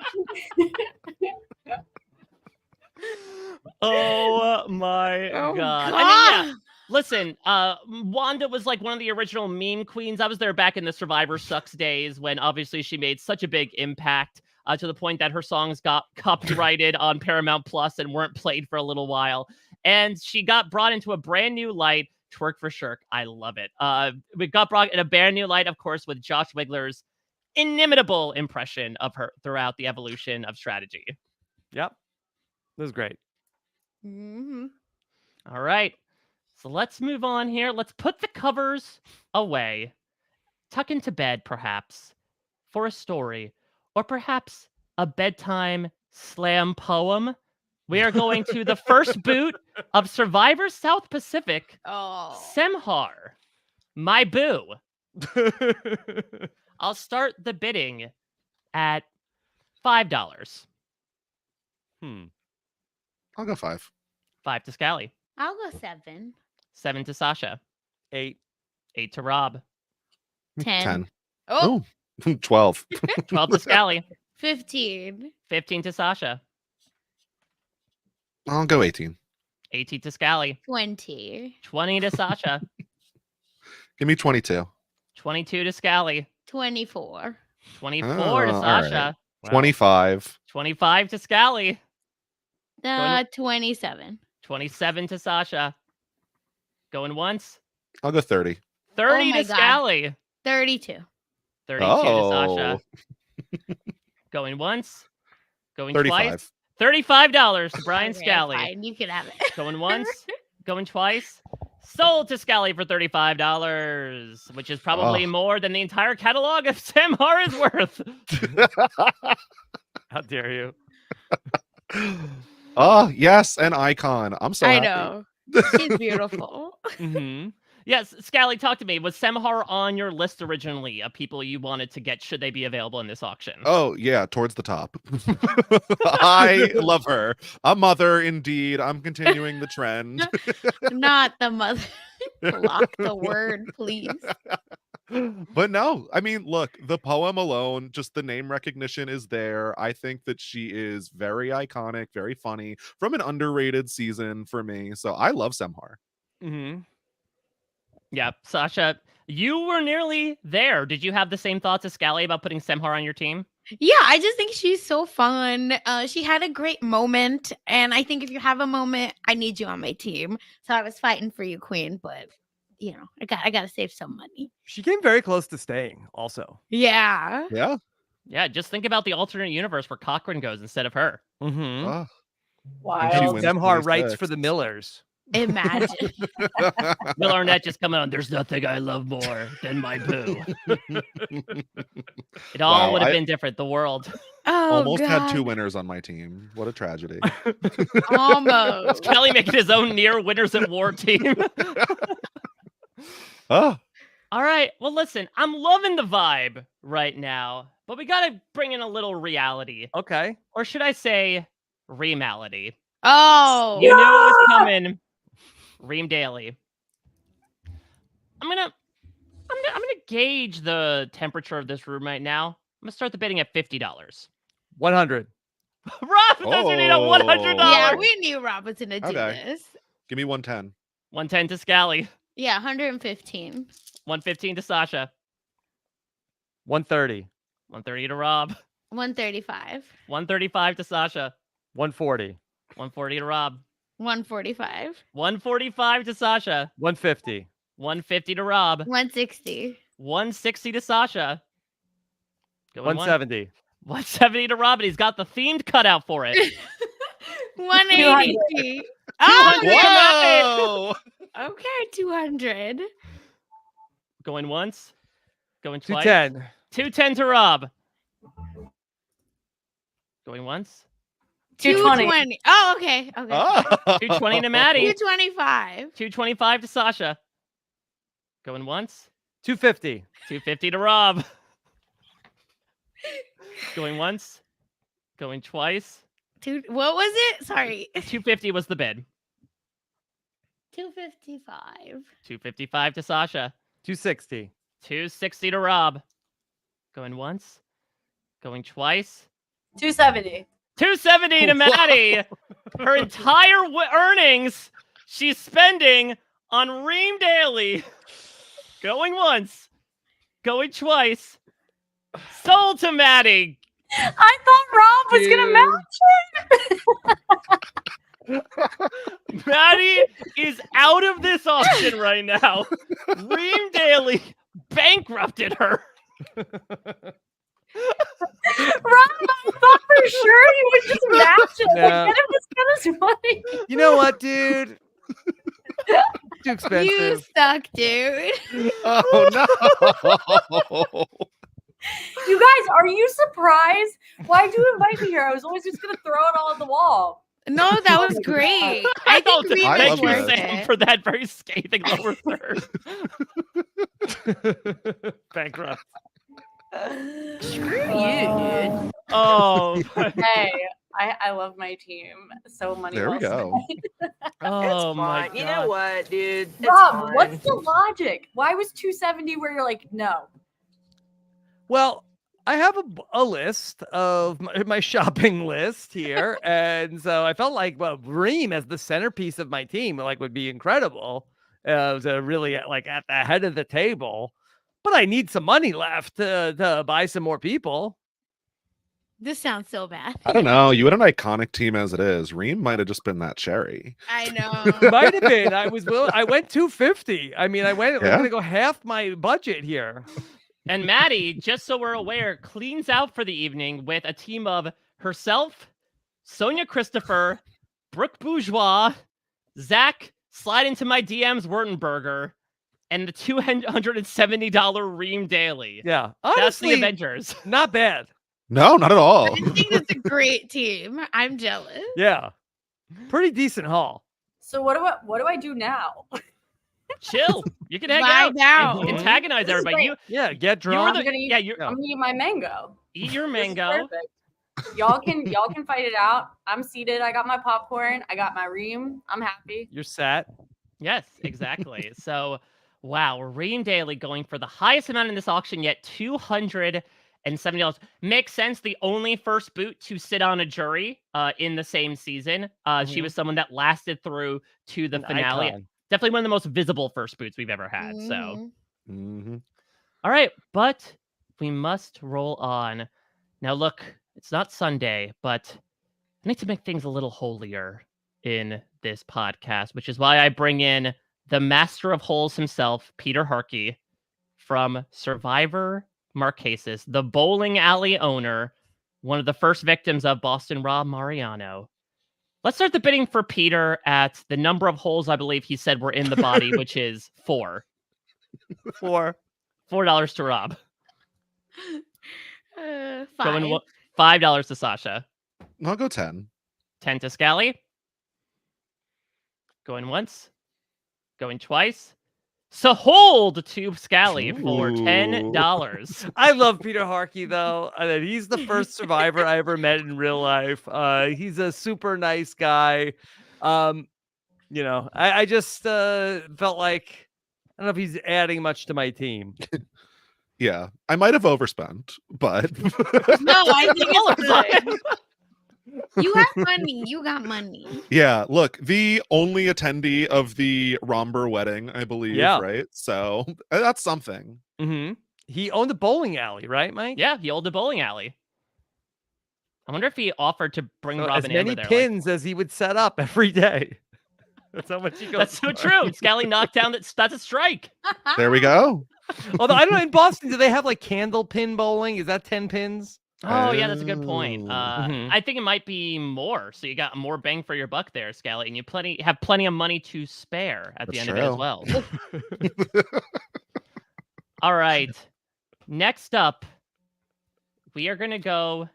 Oh my Oh, god. God. I mean, yeah. Listen, Wanda was like one of the original meme queens. I was there back in the Survivor Sucks days when obviously she made such a big impact to the point that her songs got copyrighted on Paramount Plus and weren't played for a little while. And she got brought into a brand new light. Twerk for Shirk. I love it. We got brought in a brand new light, of course, with Josh Wigler's inimitable impression of her throughout the evolution of strategy. Yep. This is great. Mm-hmm. All right. So let's move on here. Let's put the covers away. Tuck into bed, perhaps, for a story, or perhaps a bedtime slam poem. We are going to the first boot of Survivor South Pacific, Oh. Semhar, my boo. I'll start the bidding at $5. I'll go 5. 5 to Scally. I'll go 7. 7 to Sasha. 8. 8 to Rob. 10. 10. Oh, Oh, 12. 12 to Scally. 15. 15 to Sasha. I'll go 18. 18 to Scally. 20. 20 to Sasha. Give me 22. 22 to Scally. 24. 24 to Oh, all right. Sasha. 25. 25 to Scally. 27. 27 to Sasha. Going once. I'll go 30. 30 my to God. Scally. 32. 32 Oh. to Sasha. Going once. Going 35. twice. $35 to Brian Okay, Scally. fine, you can have it. Going once. Going twice. Sold to Scally for $35, which is probably more than the entire catalog of Semhar is worth. How dare you? Oh, yes, an icon. I'm so I happy. know. She's beautiful. Mm-hmm. Yes, Scally, talk to me. Was Semhar on your list originally of people you wanted to get should they be available in this auction? Oh, yeah, towards the top. I love her. A mother, indeed. I'm continuing the trend. Not the mother. Block the word, please. But no, I mean, look, the poem alone, just the name recognition is there. I think that she is very iconic, very funny, from an underrated season for me. So I love Semhar. Mm-hmm. Yeah, Sasha, you were nearly there. Did you have the same thoughts as Scally about putting Semhar on your team? Yeah, I just think she's so fun. She had a great moment, and I think if you have a moment, I need you on my team. So I was fighting for you, Queen, but you know, I got to save some money. She came very close to staying, also. Yeah. Yeah. Yeah, just think about the alternate universe where Cochran goes instead of her. Mm-hmm. Oh, Wild. she And wins Semhar writes 26. for the Millers. Imagine. Will Arnett just coming on, there's nothing I love more than my boo. It all Wow, would have I- been different, the world. Oh, Almost God. had 2 winners on my team. What a tragedy. Almost. Scally making his own near winners at war team. Oh, All right, well, listen, I'm loving the vibe right now, but we got to bring in a little reality. Okay. Or should I say, remality. Oh. You knew it was coming. Ream Daily. I'm gonna gauge the temperature of this room right now. I'm gonna start the bidding at $50. 100. Rob doesn't need a $100. Yeah, we knew Robinson would do Okay. this. give me 110. 110 to Scally. Yeah, 115. 115 to Sasha. 130. 130 to Rob. 135. 135 to Sasha. 140. 140 to Rob. 145. 145 to Sasha. 150. 150 to Rob. 160. 160 to Sasha. Going 170. 170 to Rob, and he's got the themed cutout for it. 180. Oh, 200 yeah. Whoa! Okay, 200. Going once. Going twice. 210. 210 to Rob. Going once. 220. Oh, okay. Okay. Oh. 220 to Maddy. 225. 225 to Sasha. Going once. 250. 250 to Rob. Going once. Going twice. What was it? Sorry. 250 was the bid. 255. 255 to Sasha. 260. 260 to Rob. Going once. Going twice. 270. 270 to Maddy. Her entire earnings she's spending on Ream Daily. Going once. Going twice. Sold to Maddy. I thought Rob was going to match. Maddie is out of this auction right now. Ream Daily bankrupted her. Rob, I thought for sure he would just match it. Yeah. Like, then it was going to most money. You know what, dude? Too expensive. You suck, dude. Oh no. You guys, are you surprised? Why'd you invite me here? I was always just gonna throw it all at the wall. No, that was great. I think Don't- I Reem love Thank you, is this. worth Sam, it. for that very scathing lower third. Bankrupt. Screw you, dude. Oh, Hey, I love my team. So money. There we well go. spent. oh my Fine. god. You know what, dude? It's Rob, fine. what's the logic? Why was 270 where you're like, no? Well, I have a list of my shopping list here, and so I felt like Reem as the centerpiece of my team would be incredible. To really at the head of the table, but I need some money left to buy some more people. This sounds so bad. I don't know. You had an iconic team as it is. Reem might have just been that cherry. I know. Might have been. I went 250. I mean, I'm Yeah? gonna go half my budget here. And Maddie, just so we're aware, cleans out for the evening with a team of herself, Sonia Christopher, Brooke Bourgeois, Zach, slide into my DMs Wurtenberger, and the $270 Reem Daily. Yeah, That's the honestly, Avengers. not bad. No, not at all. I think it's a great team. I'm jealous. Yeah, pretty decent haul. So what do I do now? Chill. You can hang Vibe out. out. And antagonize This is everybody. great. Yeah, get You were drunk. the, I'm gonna eat- yeah, you Yeah. I'm gonna eat my mango. eat your This is mango. perfect. Y'all can fight it out. I'm seated. I got my popcorn. I got my Reem. I'm happy. You're set. Yes, exactly. So, wow, Reem Daily going for the highest amount in this auction yet, $270. Makes sense. The only first boot to sit on a jury in the same season. She Mhm. was someone that lasted through to the An finale. icon. Definitely one of the most visible first boots we've ever had. So, Mhm. hmm all right, but we must roll on. Now, look, it's not Sunday, but I need to make things a little holier in this podcast, which is why I bring in the master of holes himself, Peter Harkey, from Survivor Marquesas, the bowling alley owner, one of the first victims of Boston Rob Mariano. Let's start the bidding for Peter at the number of holes I believe he said were in the body, which is 4. $4 to Rob. Five. Going $5 to Sasha. I'll go 10. 10 to Scally. Going once. Going twice. So hold to Scally for $10. I love Peter Harkey though. He's the first survivor I ever met in real life. He's a super nice guy. I just felt like I don't know if he's adding much to my team. Yeah, I might have overspent, but No, I think it's $10. good. You have money. You got money. yeah, look, the only attendee of the Romber wedding, I believe, Yeah. right? So that's something. Mm-hmm. He owned a bowling alley, right, Mike? Yeah, he owned a bowling alley. I wonder if he offered to bring So Rob as and Amber many there. pins as he would set up every day. That's how much he goes. That's so for. true. Scally knocked down that's a strike. There we go. Although I don't know, in Boston, do they have like candle pin bowling? Is that 10 pins? Oh, yeah, that's a good point. Oh. Mhm. I think it might be more. So you got more bang for your buck there, Scally, and you have plenty of money to spare at the That's end of it as true. well. All right. Next up, we are going to go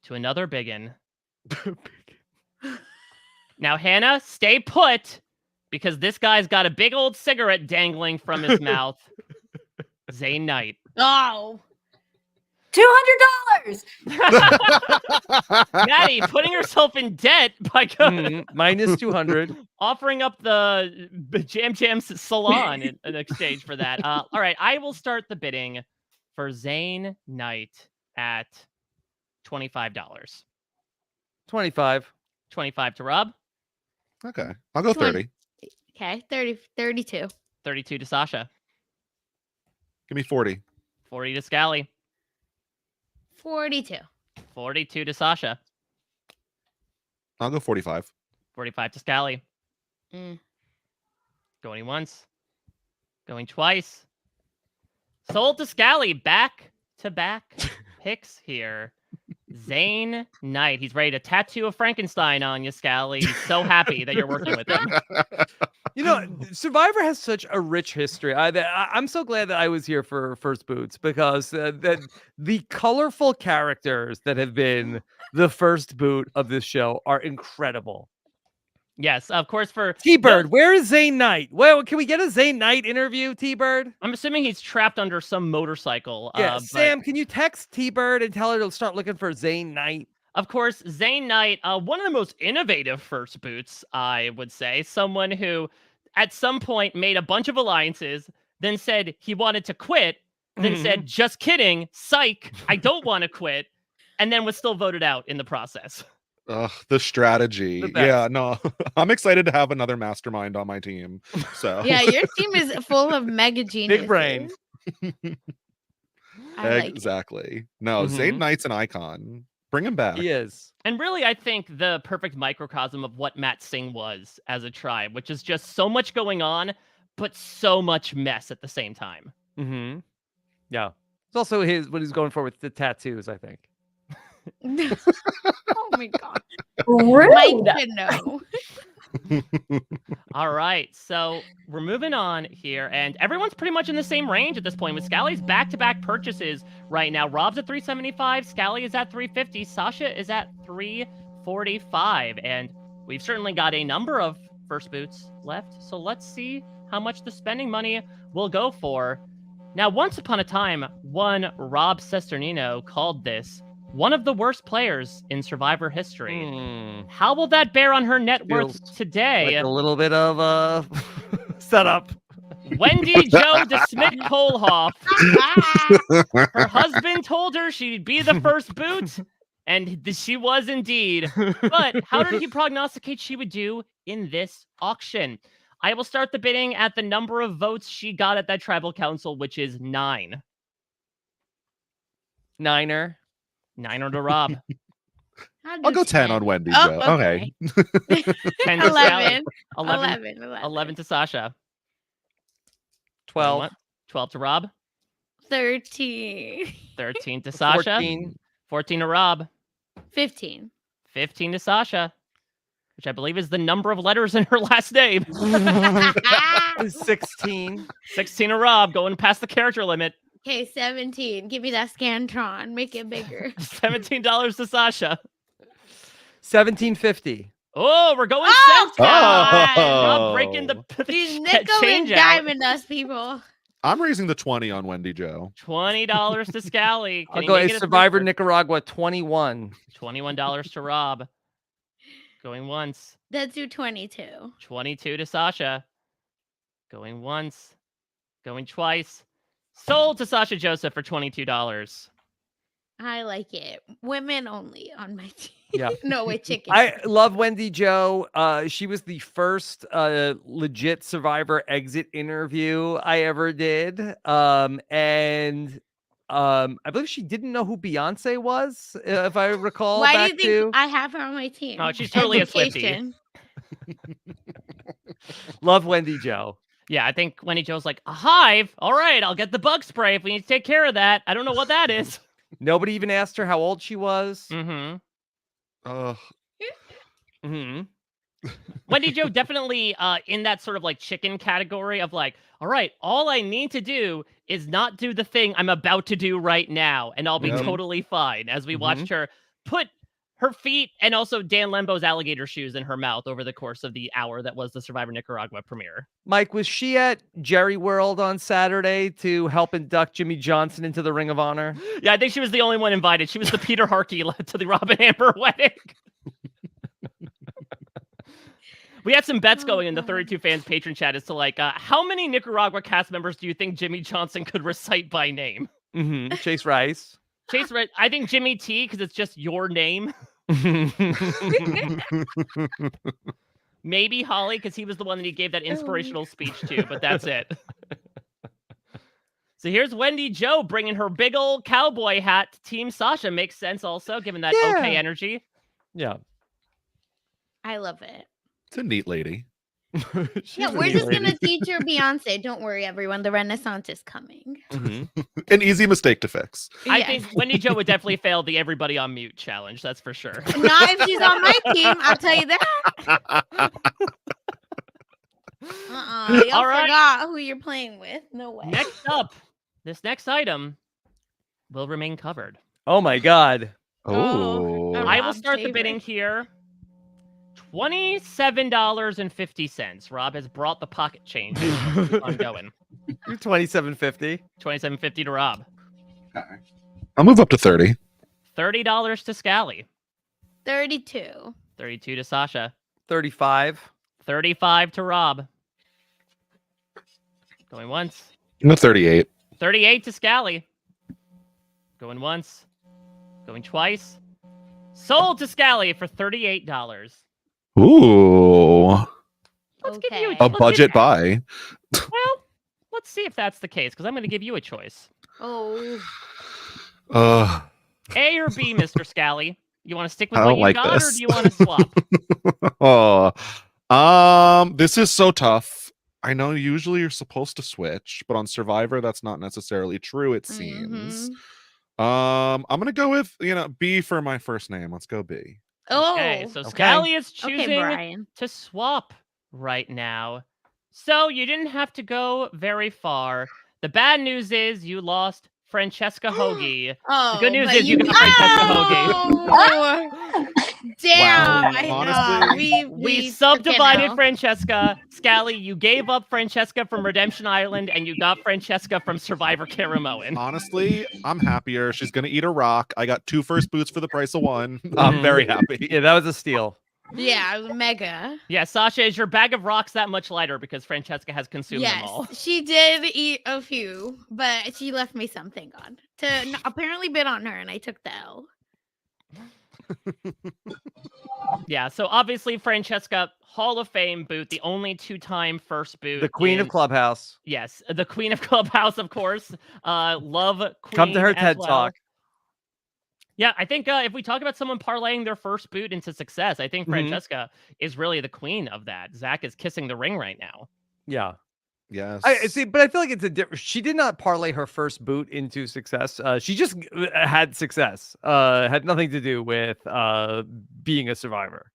to another biggin. Now, Hannah, stay put because this guy's got a big old cigarette dangling from his mouth. Zane Knight. Oh. $200. Maddie putting herself in debt by Minus 200. offering up the Jam Jam's salon in exchange for that. All right, I will start the bidding for Zane Knight at $25. 25. 25 to Rob, Okay, I'll go 30. Okay, 32. 32 to Sasha, Give me 40. 40 to Scally, 42. 42 to Sasha, I'll go 45. 45 to Scally. Mm. Going once, going twice. Sold to Scally, back to back picks here. Zayn Knight. He's ready to tattoo a Frankenstein on you, Scally. He's so happy that you're working with him. You know, Survivor has such a rich history. I'm so glad that I was here for First Boots because the colorful characters that have been the first boot of this show are incredible. Yes, of course. For T-Bird, where is Zayn Knight? Well, can we get a Zayn Knight interview, T-Bird? I'm assuming he's trapped under some motorcycle. Yeah, but Sam, can you text T-Bird and tell her to start looking for Zayn Knight? of course, Zayn Knight, one of the most innovative first boots, I would say. Someone who, at some point, made a bunch of alliances, then said he wanted to quit, then said, just kidding, psych, I don't want to quit, and then was still voted out in the process. Ugh, the strategy. The best. Yeah, no, I'm excited to have another mastermind on my team. So Yeah, your team is full of mega geniuses. Big brain. I like it. exactly. No, Zayn Knight's an icon. Bring him back. He is. And really, I think the perfect microcosm of what Matt Singh was as a tribe, which is just so much going on, but so much mess at the same time. Yeah. It's also what he's going for with the tattoos, I think. Oh my god. Rude. Mike should know. All right, so we're moving on here, and everyone's pretty much in the same range at this point, with Scally's back-to-back purchases right now. Rob's at 375, Scally is at 350, Sasha is at 345, and we've certainly got a number of first boots left, so let's see how much the spending money will go for. Now, once upon a time, one Rob Cesternino called this one of the worst players in Survivor history. How will that bear on her net worth today? Like a little bit of setup. Wendy Jo DeSmit Kohlhoff. Her husband told her she'd be the first boot, and she was indeed. But how did he prognosticate she would do in this auction? I will start the bidding at the number of votes she got at that tribal council, which is 9. Niner. 9 to Rob. I'll go 10 on Wendy Jo. Okay. 10 to Scally. 11. 11 to Sasha. 12. 12 to Rob. 13. 13 to Sasha. 14 to Rob. 15. 15 to Sasha, which I believe is the number of letters in her last name. 16. 16 to Rob, going past the character limit. Okay, 17. Give me that Scantron. Make it bigger. $17 to Sasha. 1750. Oh, we're going Oh, cents God. Rob breaking the These nickel and change out. diamond us people. I'm raising the 20 on Wendy Jo. $20 to Scally. I'll go Survivor Nicaragua 21. $21 to Rob. Going once. Let's do 22. 22 to Sasha. Going once. Going twice. Sold to Sasha Joseph for $22. I like it. Women only on my team. Yeah. No, with chicken. I love Wendy Jo. She was the first legit Survivor exit interview I ever did. And I believe she didn't know who Beyonce was, if I recall. Why back do you think I have her on my team? Oh, she's totally a Swiftie. Education. Love Wendy Jo. Yeah, I think Wendy Jo's like, a hive? All right, I'll get the bug spray if we need to take care of that. I don't know what that is. Nobody even asked her how old she was. Wendy Jo definitely in that sort of like chicken category of like, all right, all I need to do is not do the thing I'm about to do right now, and I'll be totally fine. As we watched her put her feet and also Dan Lembo's alligator shoes in her mouth over the course of the hour that was the Survivor Nicaragua premiere. Mike, was she at Jerry World on Saturday to help induct Jimmy Johnson into the Ring of Honor? Yeah, I think she was the only one invited. She was the Peter Harkey to the Robin Amber wedding. We had some bets going in the 32 fans patron chat as to like, how many Nicaragua cast members do you think Jimmy Johnson could recite by name? Chase Rice. Chase Rice. I think Jimmy T, because it's just your name. Maybe Holly, because he was the one that he gave that inspirational speech to, but that's it. So here's Wendy Jo bringing her big old cowboy hat to Team Sasha. Makes sense also, given that okay energy. Yeah. I love it. It's a neat lady. Yeah, we're just gonna teach her Beyonce. Don't worry, everyone. The Renaissance is coming. An easy mistake to fix. I Yes. think Wendy Jo would definitely fail the everybody on mute challenge. That's for sure. Not if she's on my team. I'll tell you that. Y'all All right. forgot who you're playing with. No way. Next up, this next item will remain covered. Oh my God. Oh. Oh, I will Rob's start the favorite. bidding here. $27.50. Rob has brought the pocket change. I'm going. You're $27.50. $27.50 to Rob. I'll move up to 30. $30 to Scally. 32. 32 to Sasha. 35. 35 to Rob. Going once. No, 38. 38 to Scally. Going once. Going twice. Sold to Scally for $38. Ooh. Let's give you Okay. A let's budget give- buy. Well, let's see if that's the case, because I'm going to give you a choice. Oh. A or B, Mr. Scally? You want to stick with I what don't you like got, this. or do you want to swap? This is so tough. I know usually you're supposed to switch, but on Survivor that's not necessarily true, it seems. I'm gonna go with, B for my first name. Let's go B. Oh. Okay, so Okay. Scally is Okay, choosing Brian. to swap right now. So you didn't have to go very far. The bad news is you lost Francesca Hoagie. Oh, good news but is you got Francesca Hoagie. Oh! Damn! Wow, I know. honestly, We took subdivided it out. Francesca. Scally, you gave up Francesca from Redemption Island, and you got Francesca from Survivor Caramoan. Honestly, I'm happier. She's gonna eat a rock. I got 2 first boots for the price of 1. I'm very happy. Yeah, that was a steal. Yeah, it was mega. Yeah, Sasha, is your bag of rocks that much lighter because Francesca has consumed them all? Yes, she did eat a few, but she left me some, thank God. Apparently bid on her, and I took the L. Yeah, so obviously Francesca, Hall of Fame boot, the only 2-time first boot. The queen of Clubhouse. Yes, the queen of Clubhouse, of course. Love queen. Come to her as TED well. Talk. Yeah, I think if we talk about someone parlaying their first boot into success, I think Mhm. Francesca is really the queen of that. Zach is kissing the ring right now. Yeah. Yes. I see, but I feel like it's a different. She did not parlay her first boot into success. She just had success. Had nothing to do with being a survivor.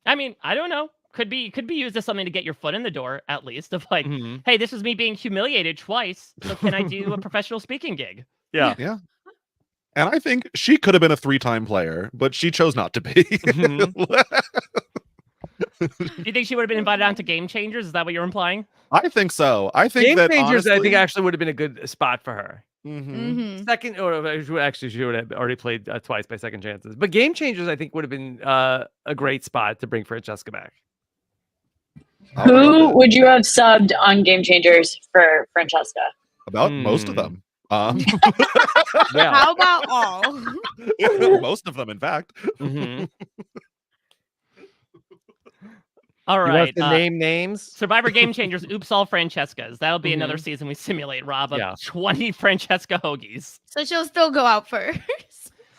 I mean, I don't know. Could be used as something to get your foot in the door, at least. Of like, Mhm. hey, this is me being humiliated twice. So can I do a professional speaking gig? Yeah. Yeah. And I think she could have been a 3-time player, but she chose not to be. Mhm. Do you think she would have been invited on to Game Changers? Is that what you're implying? I think so. I think Game that Changers, I think, honestly- actually would have been a good spot for her. Mhm. Second, or actually, she would have already played twice by second chances. But Game Changers, I think, would have been a great spot to bring Francesca back. Who would you have subbed on Game Changers for Francesca? About most of them. Yeah. How about all? Most of them, in fact. Mhm. All You want right. us to name names? Survivor Game Changers, oops, all Francescas. That'll be another season we simulate, Rob, of Yeah. 20 Francesca Hoagies. So she'll still go out first.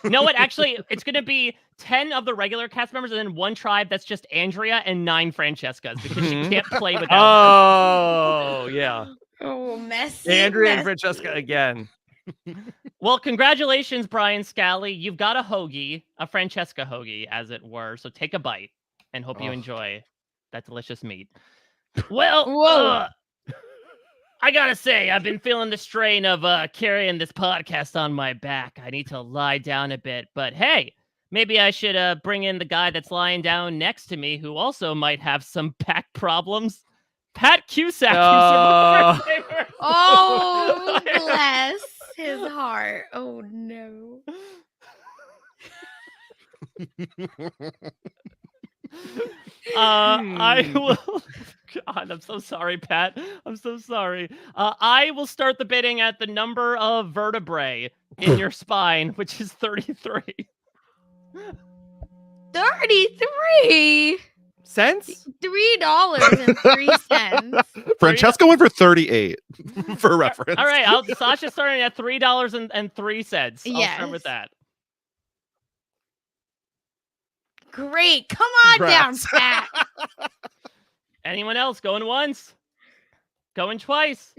No, what? Actually, it's going to be 10 of the regular cast members and then 1 tribe that's just Andrea and 9 Francescas because she can't play without Oh, yeah. Oh, messy. Andrea and messy. Francesca again. Well, congratulations, Brian Scally. You've got a hoagie, a Francesca hoagie, as it were. So take a bite and hope you Oh. enjoy that delicious meat. Well, Whoa. I gotta say, I've been feeling the strain of carrying this podcast on my back. I need to lie down a bit. But hey, maybe I should bring in the guy that's lying down next to me who also might have some back problems. Pat Cusack from Oh. Survivor. Oh, bless his heart. Oh, no. I will. God, I'm so sorry, Pat. I'm so sorry. I will start the bidding at the number of vertebrae in your spine, which is 33. 33. Cents? $3.03. Francesca went for 38 for reference. All right, Sasha's starting at $3.03. I'll start with Yes. that. Great. Come on Congrats. down, Pat. Anyone else going once? Going twice?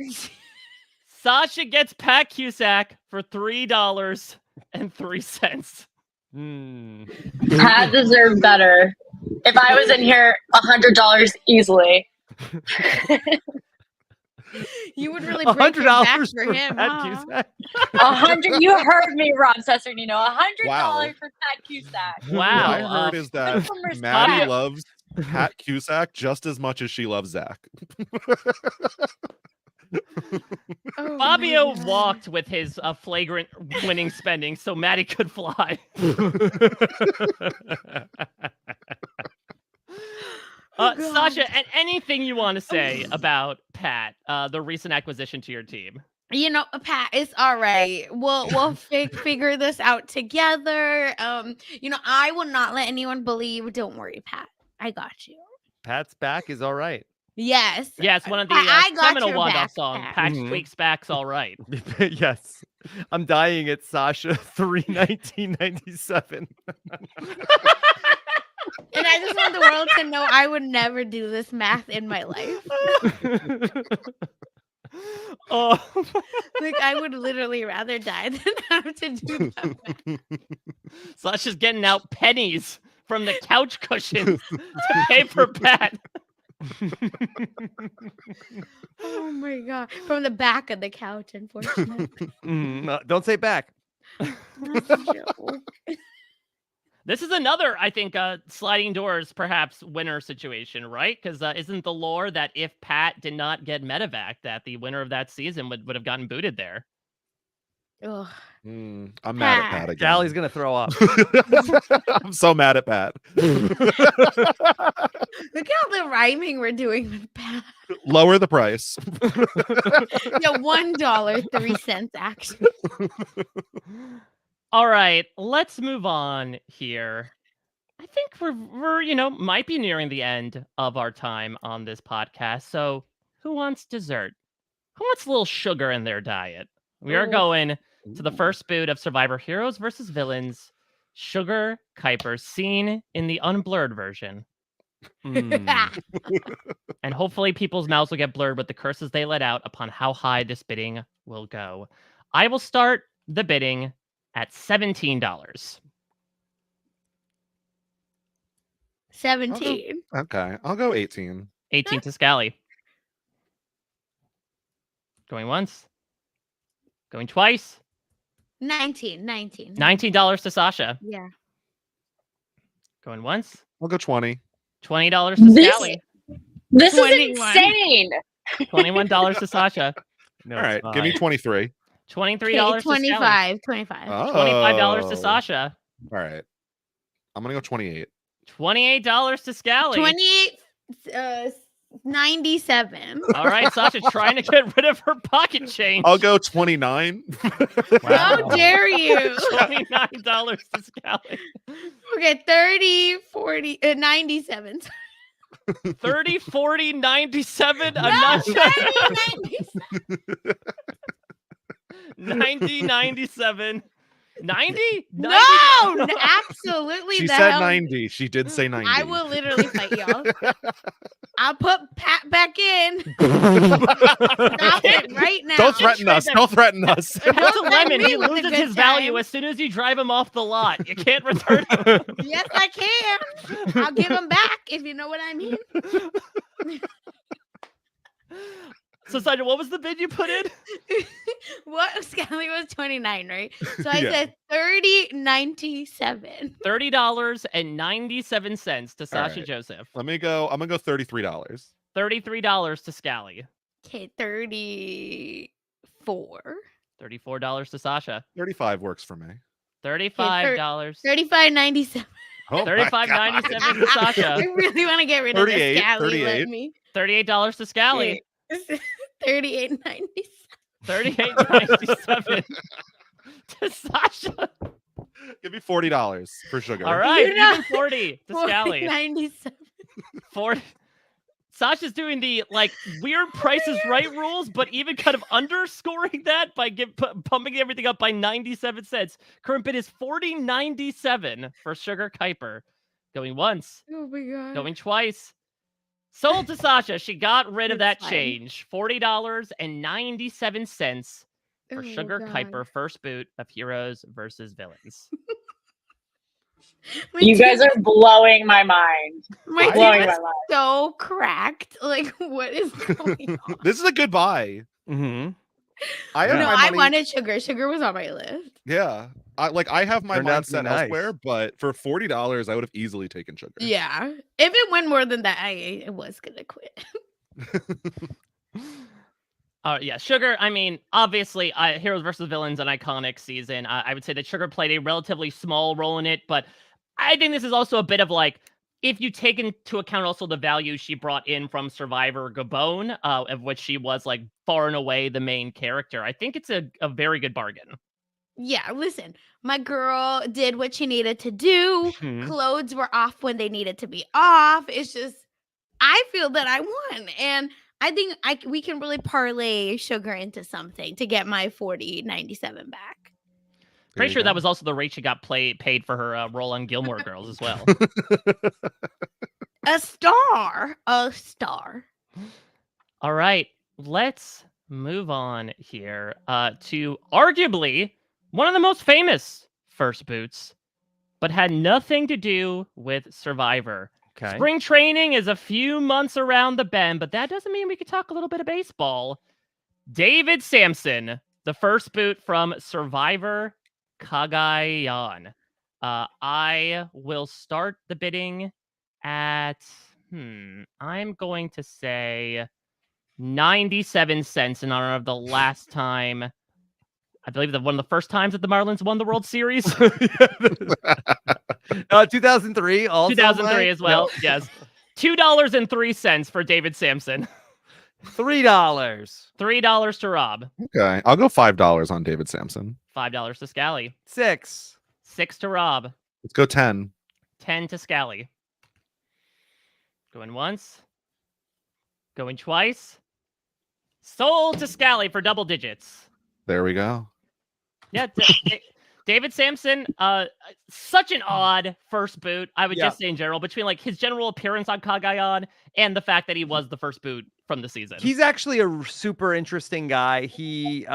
Sasha gets Pat Cusack for $3.03. Pat deserved better. If I was in here, $100 easily. You would really break your back for him, Pat huh? Cusack. 100. You heard me, Rob Cesternino. $100 Wow. for Pat Cusack. Wow. What I heard is that Some respect. Maddie loves Pat Cusack just as much as she loves Zach. Oh, Fabio my God. walked with his flagrant winning spending so Maddie could fly. Oh, God. Sasha, and anything you want to say about Pat, the recent acquisition to your team? You know, Pat, it's all right. We'll figure this out together. You know, I will not let anyone believe. Don't worry, Pat. I got you. Pat's back is all right. Yes. Yes, one of the Pat, I got seminal your Wandolph back, song, Pat. Patch Mhm. Tweaks Back's all right. Yes. I'm dying at Sasha 3/1997. And I just want the world to know I would never do this math in my life. Oh, Like, I would literally rather die than have to do that. Sasha's getting out pennies from the couch cushions to pay for Pat. Oh my God. From the back of the couch, unfortunately. Don't say back. That's a joke. This is another, I think, sliding doors, perhaps, winner situation, right? Because isn't the lore that if Pat did not get medevac, that the winner of that season would have gotten booted there? Ugh. I'm mad at Pat again. Gally's going to throw up. I'm so mad at Pat. Look at all the rhyming we're doing with Pat. Lower the price. Yeah, $1.03 actually. All right, let's move on here. I think we're might be nearing the end of our time on this podcast. So who wants dessert? Who wants a little sugar in their diet? We are Ooh. going to the first boot of Survivor Heroes versus Villains, Sugar Kuiper, seen in the unblurred version. Mm. And hopefully people's mouths will get blurred with the curses they let out upon how high this bidding will go. I will start the bidding at $17. 17. Okay, I'll go 18. 18 to Scally. Going once. Going twice. 19. 19. $19 to Sasha. Yeah. Going once. I'll go 20. $20 to This- Scally. This is 21. insane. $21 to Sasha. No, All right, it's give me fine. 23. $23 Okay, to Scally. 25. 25. Oh. $25 to Sasha. All right. I'm going to go 28. $28 to Scally. 28. 97. All right, Sasha trying to get rid of her pocket change. I'll go 29. How dare you? $29 to Scally. Okay, 30, 40, 97. 30, 40, 97. I'm No, not sure. 90, 90, 97. 90? No, absolutely. She the said hell. 90. She did say 90. I will literally fight y'all. I'll put Pat back in. Stop it right now. Don't threaten us. Don't threaten us. If it's a Don't lemon, me he with the loses good his value times. as soon as you drive him off the lot. You can't return him. Yes, I can. I'll give them back if you know what I mean. So, Sasha, what was the bid you put in? What? Scally was 29, right? So I Yeah. said 30.97. $30.97 to Sasha right. Joseph. I'm going to go $33. $33 to Scally. Okay, 34. $34 to Sasha. 35 works for me. $35. 35.97. Oh my $35.97 God. to Sasha. I really want to get rid of this 38, Scally. Let 38. me. $38 to Scally. 38.97. $38.97 to Sasha. Give me $40 for sugar. All right, You're not- even 40 to Scally. 40.97. 40. Sasha's doing the weird Prices Right rules, but even kind of underscoring that by pumping everything up by 97 cents. Current bid is $40.97 for Sugar Kuiper. Going once, Oh my god. going twice. Sold to Sasha. She got rid of that It's fine. change. $40.97 for Oh, Sugar God. Kuiper first boot of Heroes versus Villains. My You guys teeth- are blowing my mind. my blowing teeth my is mind. so cracked. Like, what is going on? This is a good buy. Mm-hmm. I have Yeah. No, my I money. wanted Sugar. Sugar was on my list. Yeah. I have my Turned out to be mindset nice. elsewhere, but for $40, I would have easily taken Sugar. Yeah. If it went more than that, I was gonna quit. Yeah, Sugar, I mean, obviously, Heroes versus Villains, an iconic season. I would say that Sugar played a relatively small role in it, but I think this is also a bit of like, if you take into account also the value she brought in from Survivor Gabon, of which she was like far and away the main character, I think it's a very good bargain. Yeah, listen, my girl did what she needed to do. Mhm. Clothes were off when they needed to be off. It's just, I feel that I won, and I think we can really parlay Sugar into something to get my 40.97 back. Pretty sure that was also the rate she got paid for her role on Gilmore Girls as well. A star. All right, let's move on here to arguably one of the most famous first boots, but had nothing to do with Survivor. Okay. Spring training is a few months around the bend, but that doesn't mean we could talk a little bit of baseball. David Samson, the first boot from Survivor Cagayan. I will start the bidding at, I'm going to say 97 cents in honor of the last time. I believe that one of the first times that the Marlins won the World Series. 2003 also. 2003 Mike? as well. Yes. $2.03 for David Samson. $3. $3 to Rob. Okay. I'll go $5 on David Samson. $5 to Scally. 6. 6 to Rob. Let's go 10. 10 to Scally. Going once. Going twice. Sold to Scally for double digits. There we go. Yeah, David Samson, such an odd first boot, I would just say in general, between like his general appearance on Cagayan and the fact that he was the first boot from the season. He's actually a super interesting guy. He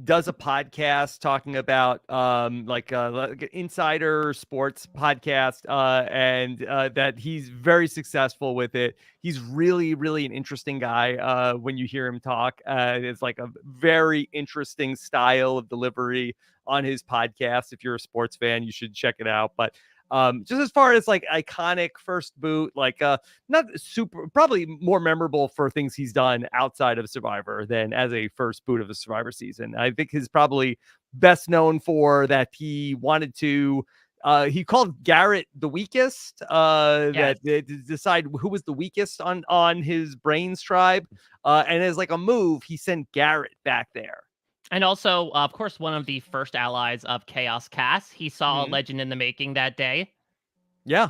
does a podcast talking about like an insider sports podcast, and that he's very successful with it. He's really, really an interesting guy when you hear him talk. It's like a very interesting style of delivery on his podcast. If you're a sports fan, you should check it out. But just as far as like iconic first boot, like not super, probably more memorable for things he's done outside of Survivor than as a first boot of a Survivor season. I think he's probably best known for that he wanted to he called Garrett the weakest, Yes. that decide who was the weakest on his Brains tribe, and as like a move, he sent Garrett back there. And also, of course, one of the first allies of Chaos Cass. He saw a legend in the making that day. Yeah.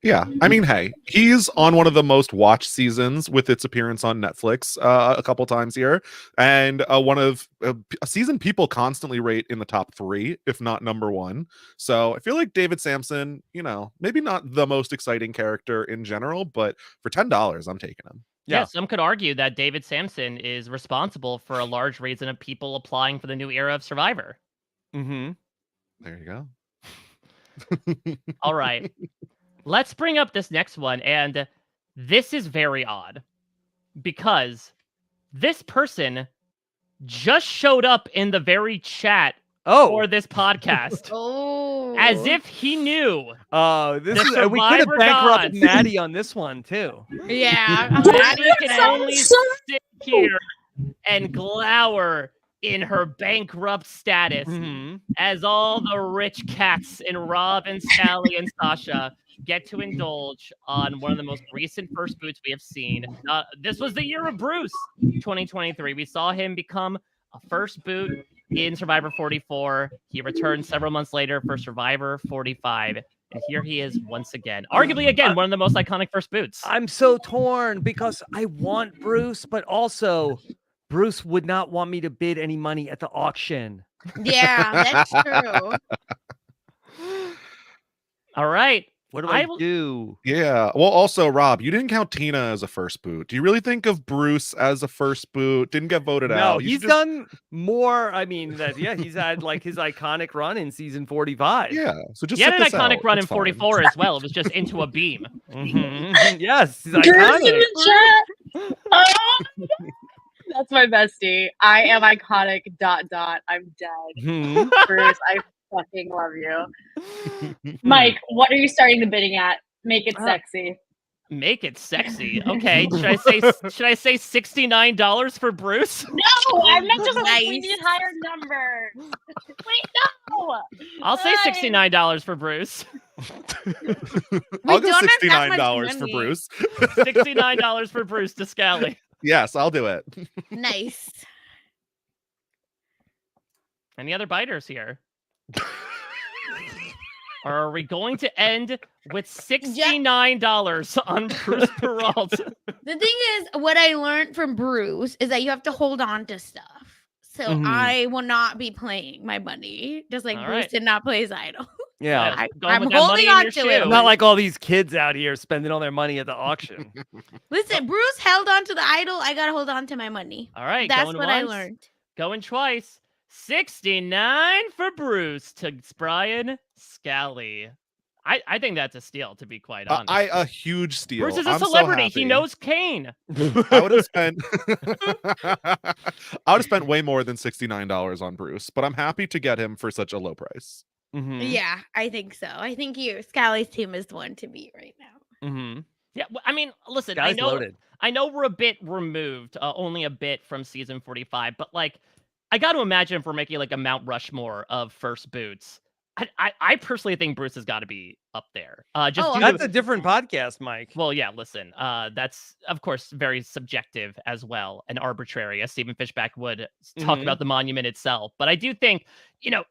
Yeah. I mean, hey, he's on one of the most watched seasons with its appearance on Netflix a couple times here. And one of a season people constantly rate in the top 3, if not number 1. So I feel like David Samson, you know, maybe not the most exciting character in general, but for $10, I'm taking him. Yeah, some could argue that David Samson is responsible for a large reason of people applying for the new era of Survivor. Mm-hmm. There you go. All right. Let's bring up this next one. And this is very odd because this person just showed up in the very chat for this podcast. As if he knew. Oh, this The is we could have Survivor bankrupted gods. Maddy on this one too. Yeah. Maddy can only sit here and glower in her bankrupt status as all the rich cats in Rob and Sally and Sasha get to indulge on one of the most recent first boots we have seen. This was the year of Bruce, 2023. We saw him become a first boot in Survivor 44. He returned several months later for Survivor 45. And here he is once again. Arguably, again, one of the most iconic first boots. I'm so torn because I want Bruce, but also Bruce would not want me to bid any money at the auction. Yeah, that's true. All right. What do I I will- do? Yeah. Well, also, Rob, you didn't count Tina as a first boot. Do you really think of Bruce as a first boot? Didn't get voted No, out. You he's should just- done more. I mean, he's had like his iconic run in season 45. Yeah. So just He had sit an this iconic out. run It's in fine. 44 as well. It was just into a beam. Mhm. Yes, he's Bruce in iconic. the chat. Oh, that's my bestie. I am iconic. ... I'm dead. Mhm. Bruce, I fucking love you. Mike, what are you starting the bidding at? Make it sexy. Make it sexy. Okay. Should I say $69 for Bruce? No, I'm not just like we Nice. need higher number. Wait, no. I'll say $69 for Bruce. I'll go don't have that much $69 for money. Bruce. $69 for Bruce to Scally. Yes, I'll do it. Nice. Any other biters here? Or are we going to end with $69 on Bruce Peralta? The thing is, what I learned from Bruce is that you have to hold on to stuff. So Mhm. I will not be playing my money, just like All Bruce right. did not play his idol. Yeah. Going with I'm that money holding in on your to shoe. it. Not like all these kids out here spending all their money at the auction. Listen, Bruce held on to the idol. I gotta hold on to my money. All right, That's going what I once, learned. going twice. 69 for Bruce to Brian Scally. I think that's a steal, to be quite honest. A huge steal. Bruce is a I'm so celebrity. He happy. knows Kane. I would have spent I would have spent way more than $69 on Bruce, but I'm happy to get him for such a low price. Mhm. Yeah, I think so. I think Scally's team is the one to beat right now. Mhm. Yeah, I mean, listen, Guy's loaded. I know we're a bit removed, only a bit from season 45, but like, I got to imagine if we're making like a Mount Rushmore of first boots. I personally think Bruce has got to be up there. Just due That's to, a different podcast, Mike. well, yeah, listen, that's of course very subjective as well and arbitrary, as Stephen Fishback would talk Mhm. about the monument itself. But I do think,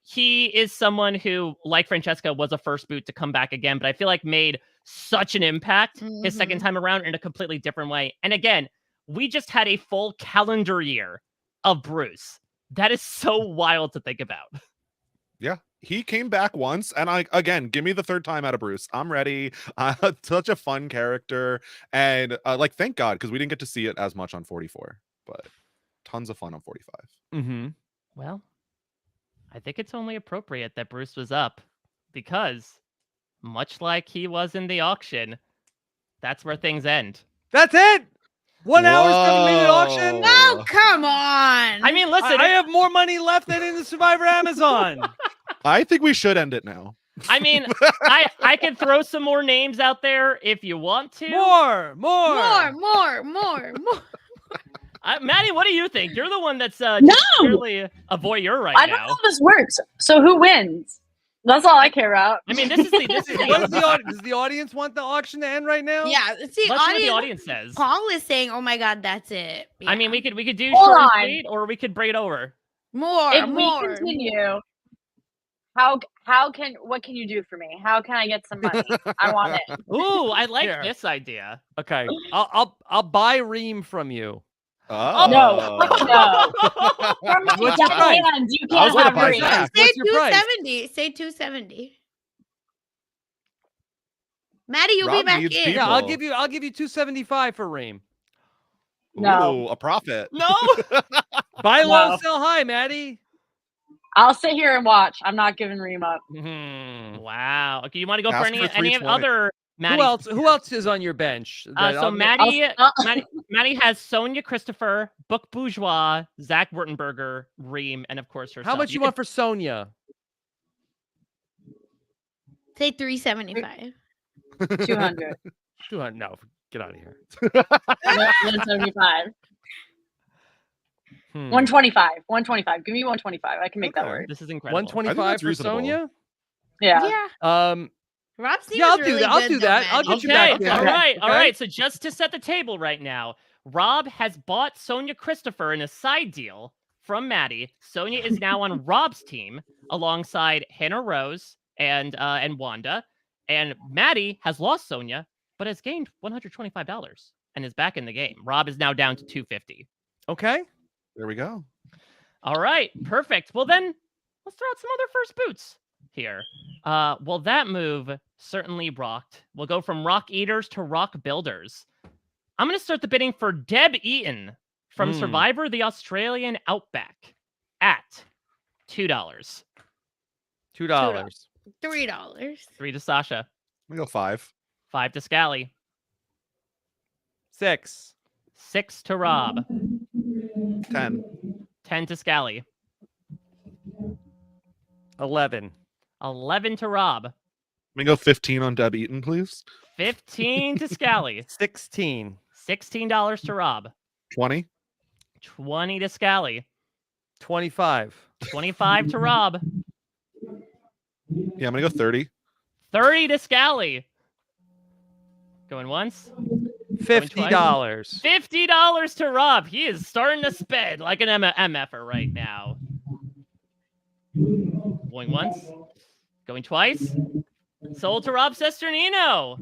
he is someone who, like Francesca, was a first boot to come back again, but I feel like made such an impact his second time around in a completely different way. And again, we just had a full calendar year of Bruce. That is so wild to think about. Yeah, he came back once, and again, give me the third time out of Bruce. I'm ready. Such a fun character, and thank God, because we didn't get to see it as much on 44, but tons of fun on 45. Mm-hmm. Well, I think it's only appropriate that Bruce was up, because much like he was in the auction, that's where things end. That's it. 1 hour, 7-minute auction. Oh, come on. I mean, listen, I have more money left than in the Survivor Amazon. I think we should end it now. I mean, I can throw some more names out there if you want to. More. Maddie, what do you think? You're the one that's No! clearly a voyeur right I don't now. know how this works. So who wins? That's all I care about. I mean, this is What does the the audience want the auction to end right now? Yeah, see, let's see what the audience says. Paul is saying, "Oh my God, that's it." I mean, Yeah. we could do Hold short and on. sweet, or we could braid over. more. If we continue, what can you do for me? How can I get some money? I want it. Ooh, I like Here. this idea. Okay. I'll buy Reem from you. Oh No, no. From my What's your price? hands, you I was can't gonna have buy Reem. that. Say What's your price? 270. Say 270. Maddie, you'll Rob be back in. needs people. Yeah, I'll give you 275 for Reem. No. Ooh, a profit. No. Buy low, No. sell high, Maddie. I'll sit here and watch. I'm not giving Reem up. Mhm. Wow. Okay, you want to go for Ask any for of 320. other Maddie? Who else is on your bench? that So I'll- Maddie has Sonia Christopher, Book Bourgeois, Zach Wurtenberger, Reem, and of course herself. How much you want for Sonia? Say 375. 200. 200. No, get out of here. 175. 125. 125. Give me 125. I can make that Okay. work. This is incredible. 125 that's for reasonable. Sonia? Yeah. Rob's team Yeah, I'll is do really that. I'll good, do though, that. I'll Maddie. get you back Okay, in. all right, all Okay? right. So just to set the table right now, Rob has bought Sonia Christopher in a side deal from Maddie. Sonia is now on Rob's team alongside Hannah Rose and Wanda. And Maddie has lost Sonia, but has gained $125 and is back in the game. Rob is now down to $250. Okay. There we go. All right, perfect. Well then, let's throw out some other first boots. here. Well, that move certainly rocked. We'll go from rock eaters to rock builders. I'm going to start the bidding for Deb Eaton from Survivor the Australian Outback at $2. $2. $3. 3 to Sasha. I'm gonna go 5. 5 to Scally. 6. 6 to Rob. 10. 10 to Scally. 11. 11 to Rob. Let me go 15 on Deb Eaton, please. 15 to Scally. 16. $16 to Rob. 20. 20 to Scally. 25. 25 to Rob. Yeah, I'm gonna go 30. 30 to Scally. Going once. $50. $50 to Rob. He is starting to spend like an MFer right now. Going once. Going twice. Sold to Rob Cesternino.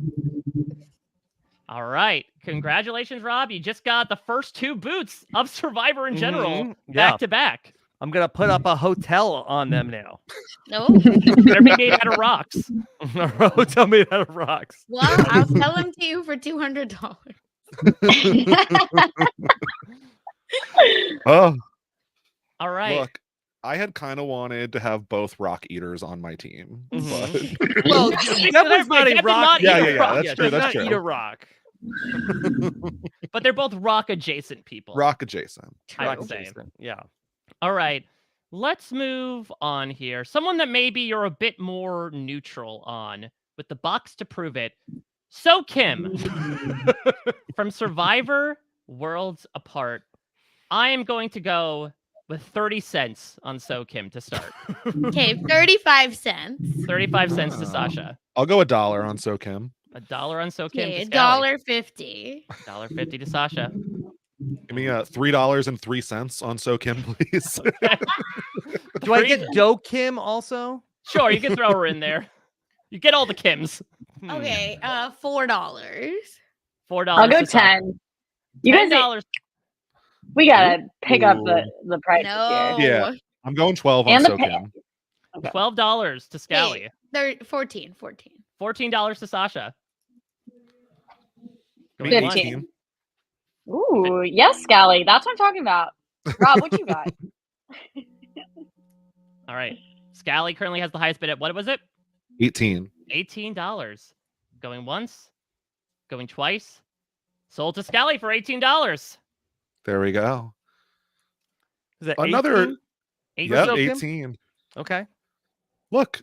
All right. Congratulations, Rob. You just got the first 2 boots of Survivor in general back to back. I'm going to put up a hotel on them now. No. They're made out of rocks. A hotel made out of rocks. Well, I'll sell them to you for $200. Oh, All right. look, I had kind of wanted to have both rock eaters on my team. But... Well, Deb Deb was not a did rock. not eat Yeah, a yeah, yeah. rock. That's She true. does That's not true. eat a rock. But they're both rock adjacent people. Rock adjacent. I Rock would say. adjacent, yeah. All right. Let's move on here. Someone that maybe you're a bit more neutral on with the box to prove it. So Kim from Survivor Worlds Apart. I am going to go with 30 cents on So Kim to start. Okay, 35 cents. 35 cents to Wow. Sasha. I'll go $1 on So Kim. $1 on So Kim Okay, to Scally. $1.50. $1.50 to Sasha. Give me $3.03 on So Kim, please. Do I get Doe Kim also? Sure, you can throw her in there. You get all the Kims. Okay, $4. $4. I'll go to Sasha. 10. You guys, $10. we gotta pick up Ooh. the prices No. here. Yeah. I'm going 12 on And the So pay- Kim. Okay. $12 to Scally. 14. $14 to Sasha. Give me 15. 18. Ooh, yes, Scally. That's what I'm talking about. Rob, what you got? All right. Scally currently has the highest bid at what was it? 18. $18. Going once. Going twice. Sold to Scally for $18. There we go. Is it Another. 18? Yep, So Kim? 18. Okay. Look,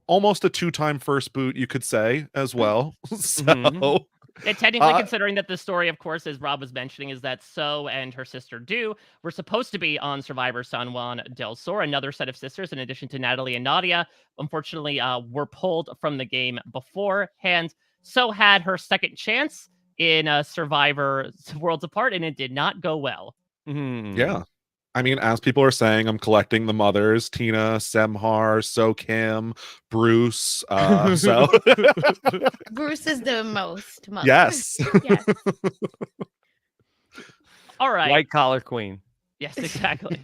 almost a 2-time first boot, you could say, as well. So, Mhm. Yeah, technically, Uh, considering that the story, of course, as Rob was mentioning, is that So and her sister Do were supposed to be on Survivor San Juan del Sur, another set of sisters, in addition to Natalie and Nadia. Unfortunately, were pulled from the game beforehand. So had her second chance in Survivor Worlds Apart, and it did not go well. Mhm. yeah. I mean, as people are saying, I'm collecting the mothers: Tina, Semhar, So Kim, Bruce. So Bruce is the most. Mother. yes. Yes. All right. White collar queen. Yes, exactly.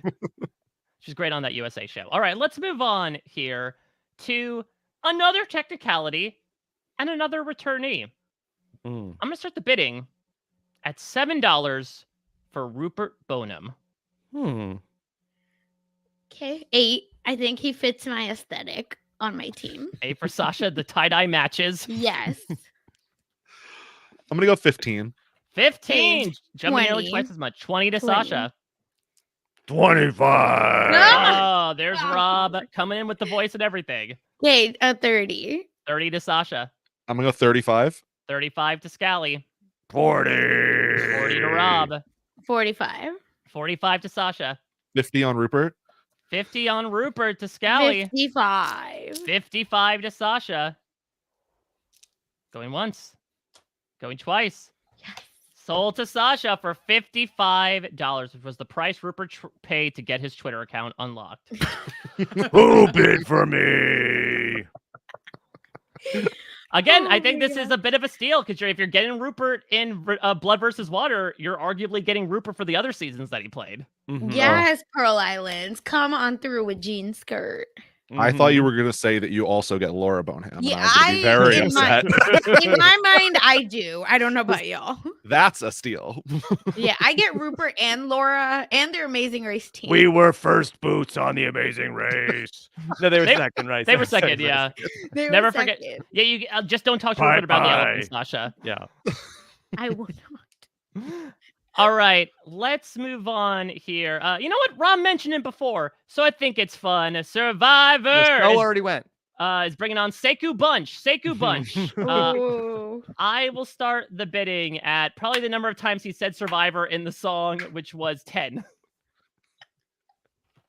She's great on that USA show. All right, let's move on here to another technicality and another returnee. Mm. I'm going to start the bidding at $7 for Rupert Bonham. Okay, 8. I think he fits my aesthetic on my team. A for Sasha, the tie-dye matches. Yes. I'm gonna go 15. 15. Jumping nearly 20. twice as much. 20 to 20. Sasha. 25. Oh, there's Rob coming in with the voice and everything. Okay, 30. 30 to Sasha. I'm gonna go 35. 35 to Scally. 40. 40 to Rob. 45. 45 to Sasha. 50 on Rupert. 50 on Rupert to Scally. 55. 55 to Sasha. Going once. Going twice. Yes. Sold to Sasha for $55, which was the price Rupert paid to get his Twitter account unlocked. Who bid for me? Again, Oh I think my this is a bit of a steal because if you're getting Rupert in Blood versus Water, you're arguably getting Rupert for the other seasons that he played. Mhm. Yes, Pearl Islands. Come on through with jean skirt. I thought you Mhm. were going to say that you also get Laura Boneham. And Yeah, I was going to be very in my- upset. In my mind, I do. I don't know about y'all. That's a steal. Yeah, I get Rupert and Laura and their Amazing Race team. We were first boots on the Amazing Race. No, they were They- second, right? They were second, yeah. They were Never forget. second. Yeah, you just don't talk to Rupert about the Bye-bye. elephant, Sasha. Yeah. I would not. All right, let's move on here. You know what? Rob mentioned it before, so I think it's fun. Survivor The show already went. is bringing on Sekou Bunch. Sekou Bunch. Ooh. I will start the bidding at probably the number of times he said Survivor in the song, which was 10.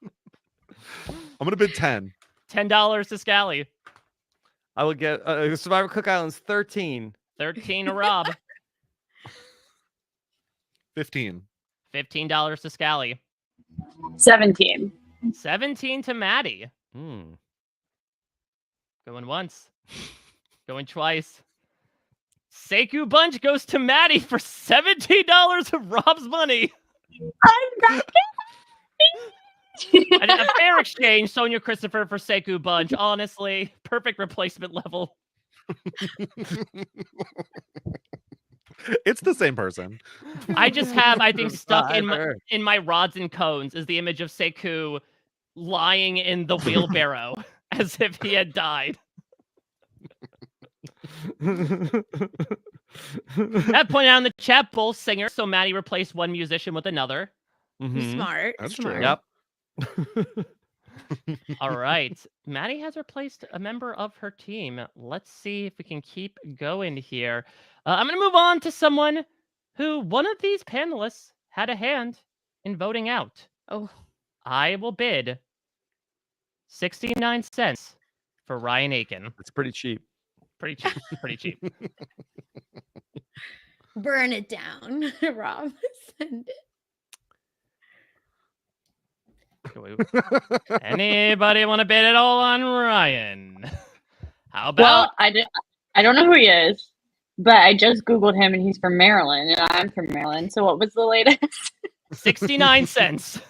I'm going to bid 10. $10 to Scally. I will get Survivor Cook Islands 13. 13 to Rob. 15. $15 to Scally. 17. 17 to Maddy. Hmm. Going once. Going twice. Sekou Bunch goes to Maddy for $17 of Rob's money. I'm back. A fair exchange, Sonia Christopher for Sekou Bunch. Honestly, perfect replacement level. It's the same person. I just have, I think, stuck Survivor. in my rods and cones is the image of Sekou lying in the wheelbarrow as if he had died. That pointed out in the chat, both singers, so Maddy replaced one musician with another. Mhm. Smart. That's smart. true. Yep. All right. Maddy has replaced a member of her team. Let's see if we can keep going here. I'm going to move on to someone who one of these panelists had a hand in voting out. Oh, I will bid 69 cents for Ryan Aiken. It's pretty cheap. Pretty cheap. Pretty cheap. burn it down, Rob. Send it. Anybody want to bid at all on Ryan? How Well, about I don't know who he is, but I just Googled him and he's from Maryland and I'm from Maryland. So what was the latest? 69 cents?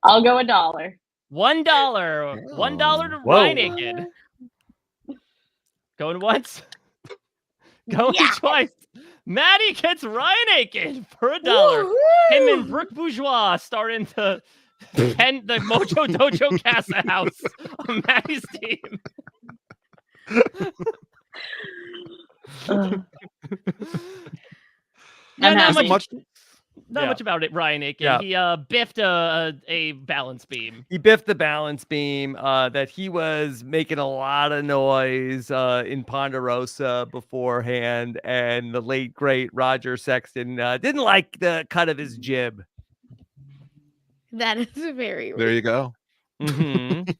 I'll go $1. $1. $1 to Whoa. Ryan Aiken. Going once. Going twice. Maddy gets Ryan Aiken for $1. Him and Woo-hoo! Brooke Bourgeois starting to pen the Mojo Dojo Casa House on Maddy's team. Ugh. Yeah, I'm not happy. much, Yeah. much about it, Ryan Aiken. Yeah. He biffed a balance beam. He biffed the balance beam that he was making a lot of noise in Ponderosa beforehand, and the late great Roger Sexton didn't like the cut of his jib. That is very There you go. Mhm.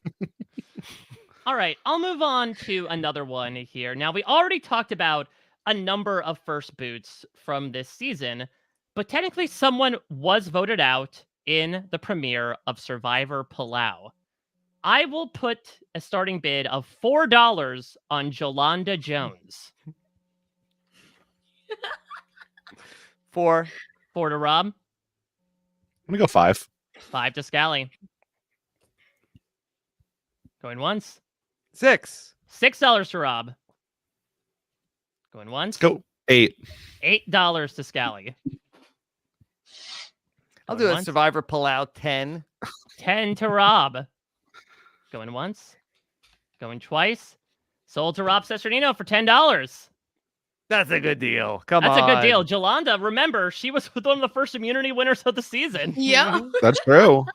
All right, I'll move on to another one here. Now, we already talked about a number of first boots from this season, but technically someone was voted out in the premiere of Survivor Palau. I will put a starting bid of $4 on Jolanda Jones. 4. 4 to Rob, I'm going to go 5. 5 to Scally. Going once. 6. $6 to Rob. Going once. Let's go 8. $8 to Scally. I'll Going do a once. Survivor Palau 10. 10 to Rob. Going once. Going twice. Sold to Rob Cesternino for $10. That's a good deal. Come That's on. a good deal. Jolanda, remember, she was one of the first immunity winners of the season. Yeah. That's true.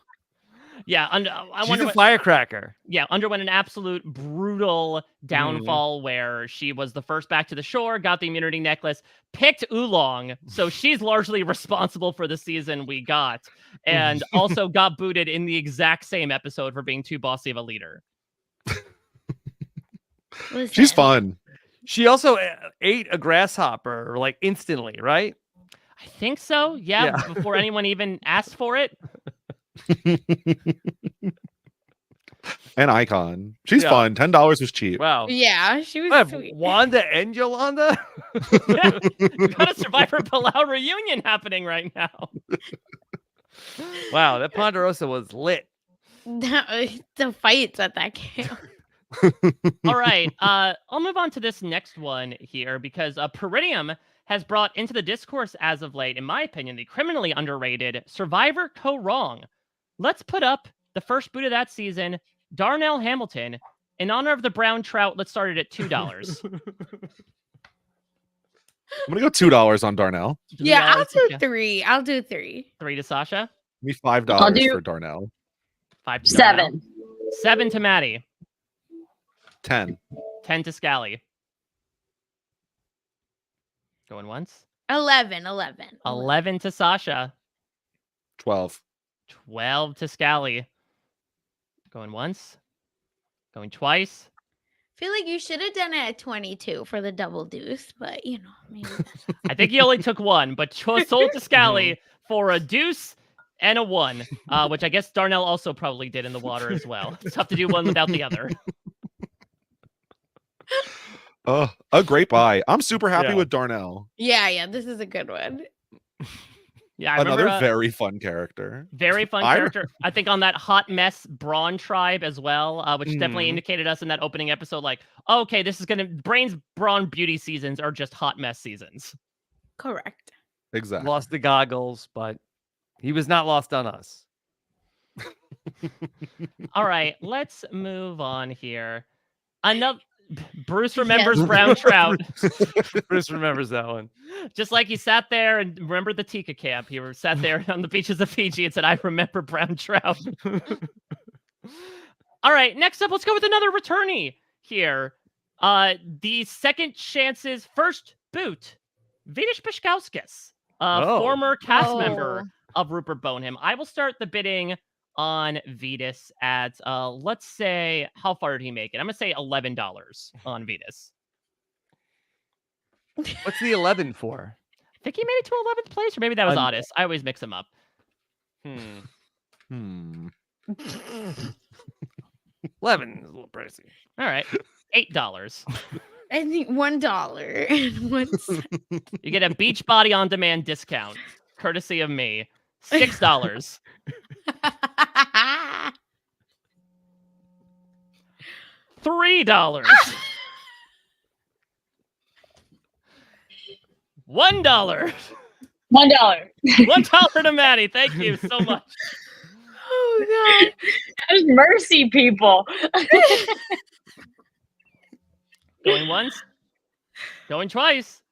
Yeah, I She's wonder a what, firecracker. yeah, underwent an absolute brutal downfall where she was the first back to the shore, got the immunity necklace, picked Oolong, so she's largely responsible for the season we got, and also got booted in the exact same episode for being too bossy of a leader. She's Listen, fun. She also ate a grasshopper like instantly, right? I think so, yeah. Yeah. Before anyone even asked for it. An icon. She's Yeah. fun. $10 was cheap. Wow. Yeah, she was I have sweet. Wanda and Yolanda. Yeah, we got a Survivor Palau reunion happening right now. Wow, that Ponderosa was lit. The fights at that camp. All right. I'll move on to this next one here because Peridium has brought into the discourse as of late, in my opinion, the criminally underrated Survivor Co Wrong. Let's put up the first boot of that season, Darnell Hamilton. In honor of the brown trout, let's start it at $2. I'm gonna go $2 on Darnell. Yeah, I'll do $3. 3. I'll do 3. 3 to Sasha. Me $5 I'll do- for Darnell. 5 to Darnell. 7. 7 to Maddy. 10. 10 to Scally. Going once. 11. 11 to Sasha. 12. 12 to Scally. Going once. Going twice. I feel like you should have done it at 22 for the double deuce, but you know, maybe. I think he only took one, but sold to Scally for a deuce and a 1, which I guess Darnell also probably did in the water as well. It's tough to do one without the other. A great buy. I'm super happy Yeah. with Darnell. Yeah, this is a good one. Yeah, I Another remember, very fun character. very fun I- character. I think on that hot mess Braun tribe as well, which definitely Mhm. indicated us in that opening episode, like, oh, okay, this is gonna Brain's Braun beauty seasons are just hot mess seasons. Correct. Exactly. Lost the goggles, but he was not lost on us. All right, let's move on here. Another Bruce remembers Yes. brown trout. Bruce remembers that one. Just like he sat there and remembered the Tika camp. He sat there on the beaches of Fiji and said, I remember brown trout. All right, next up, let's go with another returnee here. The second chance's first boot, Vidish Pishkauskas, former cast member of Rupert Boneham. I will start the bidding on Vetus at, let's say, how far did he make it? I'm going to say $11 on Vetus. What's the 11 for? I think he made it to 11th place, or maybe that was Un- Otis. I always mix them up. Hmm. 11 is a little pricey. All right, $8. I think $1 and 1 cent. You get a Beachbody on demand discount, courtesy of me. $6. $3. $1. $1. $1 to Maddy. Thank you so much. Oh god. There's mercy, people. Going once. Going twice.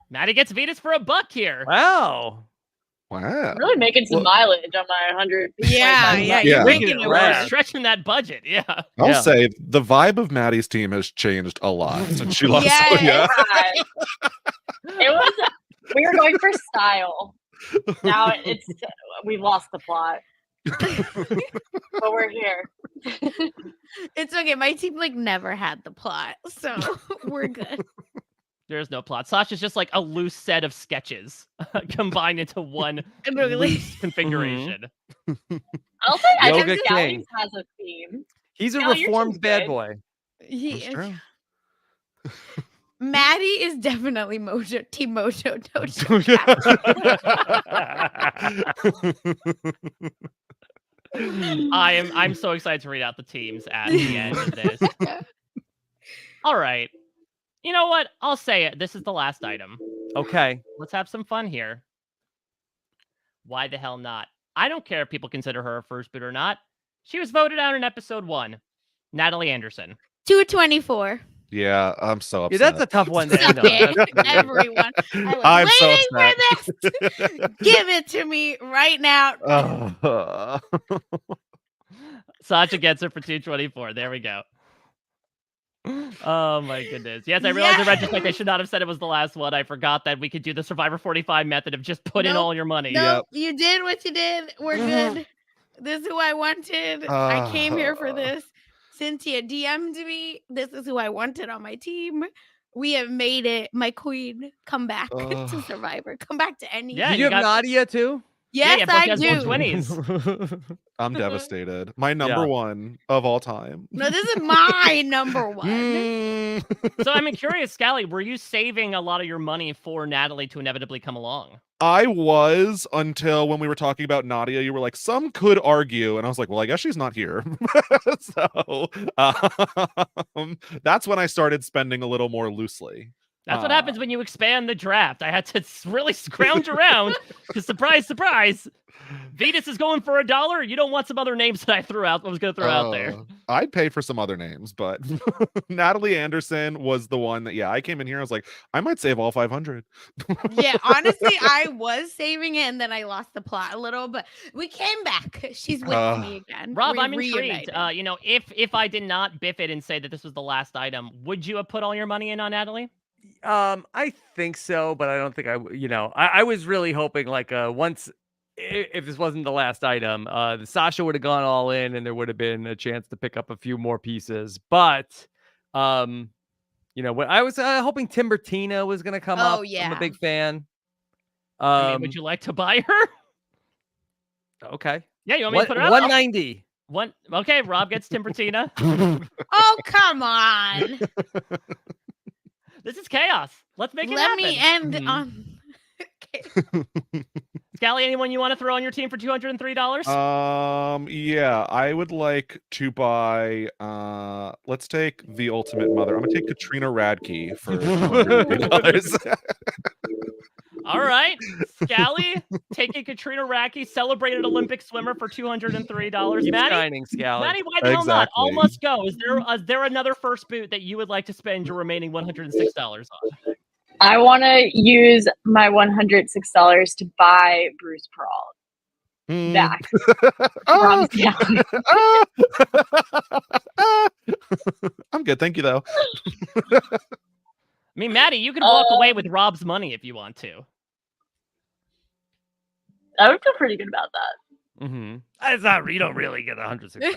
Maddy gets Vetus for $1 here. Wow. Wow. Really making some mileage on my 100. Yeah, Yeah. you're Making making it it rad. work. Stretching that budget. Yeah. I'll Yeah. say the vibe of Maddie's team has changed a lot since she lost. Yes. Yeah. It was. We were going for style. Now it's we've lost the plot, but we're here. It's okay. My team like never had the plot, so we're good. There's no plot. Sasha's just like a loose set of sketches combined into one Literally. loose configuration. I'll say I Yoga think King. Scally's has a theme. He's a No, your reformed team's bad good. boy. He, true. Maddie is definitely Mojo Team Mojo Dojo. I'm so excited to read out the teams at the end of this. All right. You know what? I'll say it. This is the last item. Okay. Let's have some fun here. Why the hell not? I don't care if people consider her a first boot or not. She was voted out in episode 1. Natalie Anderson. 224. Yeah, I'm so Yeah, upset. that's a tough one to end on. Okay, That's- everyone. I was I'm so waiting for this. Give it to me right now. Sasha gets her for 224. There we go. Oh my goodness. Yes, I realized in Yes. retrospect I should not have said it was the last one. I forgot that we could do the Survivor 45 method of just put in Nope. all your money. No, you did what you did. We're good. This is who I wanted. I came here for this. Cynthia DM'd me. This is who I wanted on my team. We have made it. My queen, come back to Survivor. Come back to any. Yeah, Did you you have got- Nadia too? Yes, yeah, I has do. 120s. I'm devastated. My number Yeah. one of all time. No, this is my number one. Mm. So I'm curious, Scally, were you saving a lot of your money for Natalie to inevitably come along? I was until when we were talking about Nadia. You were like, some could argue, and I was like, well, I guess she's not here. So that's when I started spending a little more loosely. That's what happens when you expand the draft. I had to really scrounge around because, surprise, surprise, Vetus is going for $1. You don't want some other names that I was going to throw out there. I'd pay for some other names, but Natalie Anderson was the one that, I came in here. I was like, I might save all 500. Yeah, honestly, I was saving it and then I lost the plot a little, but we came back. She's with me again. Rob, We I'm intrigued. reunited. If I did not biff it and say that this was the last item, would you have put all your money in on Natalie? I think so, but I don't think I was really hoping like once if this wasn't the last item, the Sasha would have gone all in and there would have been a chance to pick up a few more pieces. But when I was hoping Timbertina was gonna come up. Yeah. I'm a big fan. Would you like to buy her? Okay. Yeah, you want me to put her out? 190. Okay, Rob gets Timbertina. Oh, come on. This is chaos. Let's make it Let happen. me end Mhm. on. Okay. Scally, anyone you want to throw on your team for $203? Yeah, I would like to buy let's take the ultimate mother. I'm gonna take Katrina Radke for $203. All right. Scally, taking Katrina Radke, celebrated Olympic swimmer for $203. Keep Maddie, shining, Scally. Maddie, why the hell not? All Exactly. must go. Is there another first boot that you would like to spend your remaining $106 on? I want to use my $106 to buy Bruce Peralt back from Scally. I'm good, thank you though. I mean, Maddie, you can walk away with Rob's money if you want to. I would feel pretty good about that. Mm-hmm. It's not. You don't really get $106.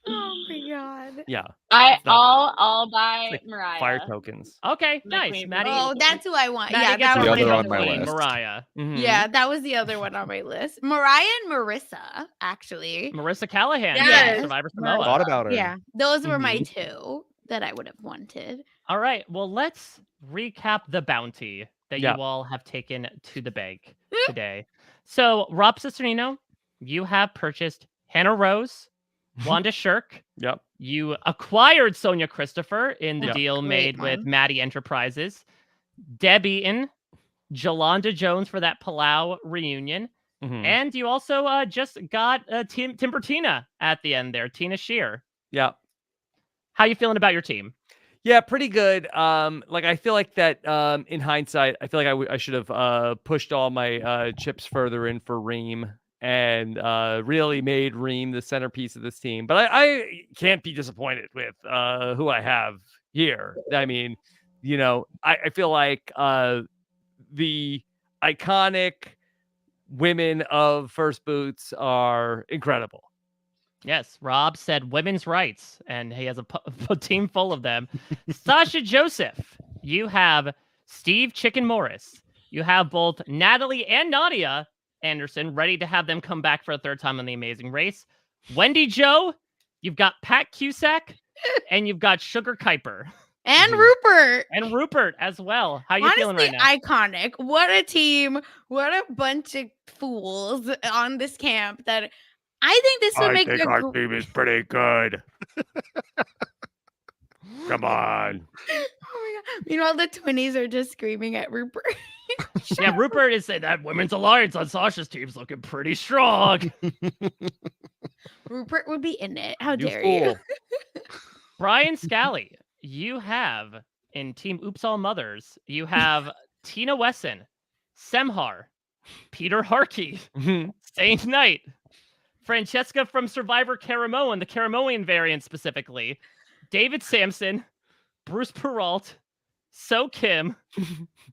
Oh my god. Yeah. I'll buy like Mariah. Fire tokens. Okay, Like nice. we- Maddie, Oh, that's who I want. Maddie Yeah, gets that the was other my on my queen, list. Mariah. Mhm. Yeah, that was the other one on my list. Mariah and Marissa, actually. Marissa Callahan, Yes. from Survivor Thought Samoa. about her. Yeah, those were my Mhm. two that I would have wanted. All right, well, let's recap the bounty that Yeah. you all have taken to the bank today. So, Rob Cesternino, you have purchased Hannah Rose, Wanda Shirk. Yep. You acquired Sonia Christopher in the Yeah. deal Great made with one. Maddie Enterprises. Deb Eaton, Jolanda Jones for that Palau reunion. Mhm. And you also just got Timbertina at the end there, Tina Shear. Yeah. How you feeling about your team? Yeah, pretty good. Like I feel like that. In hindsight, I feel like I should have pushed all my chips further in for Reem and really made Reem the centerpiece of this team. But I can't be disappointed with who I have here. I mean, I feel like the iconic women of First Boots are incredible. Yes, Rob said women's rights, and he has a team full of them. Sasha Joseph, you have Steve Chicken Morris. You have both Natalie and Nadia Anderson ready to have them come back for a third time on The Amazing Race. Wendy Joe, you've got Pat Cusack, and you've got Sugar Kuiper. And Mhm. Rupert. And Rupert as well. How you feeling Honestly, right now? iconic. What a team. What a bunch of fools on this camp that I think this would make a team is pretty good. Come on. Oh my god. Meanwhile, the 20s are just screaming at Rupert. Yeah, Rupert is saying that women's alliance on Sasha's team's looking pretty strong. Rupert would be in it. How You dare you? fool. Brian Scally, you have in Team Oops All Mothers, you have Tina Wesson, Semhar, Peter Harkey, Mhm. Saint Knight, Francesca from Survivor Caramoan, the Caramoan variant specifically, David Sampson, Bruce Peralt, So Kim,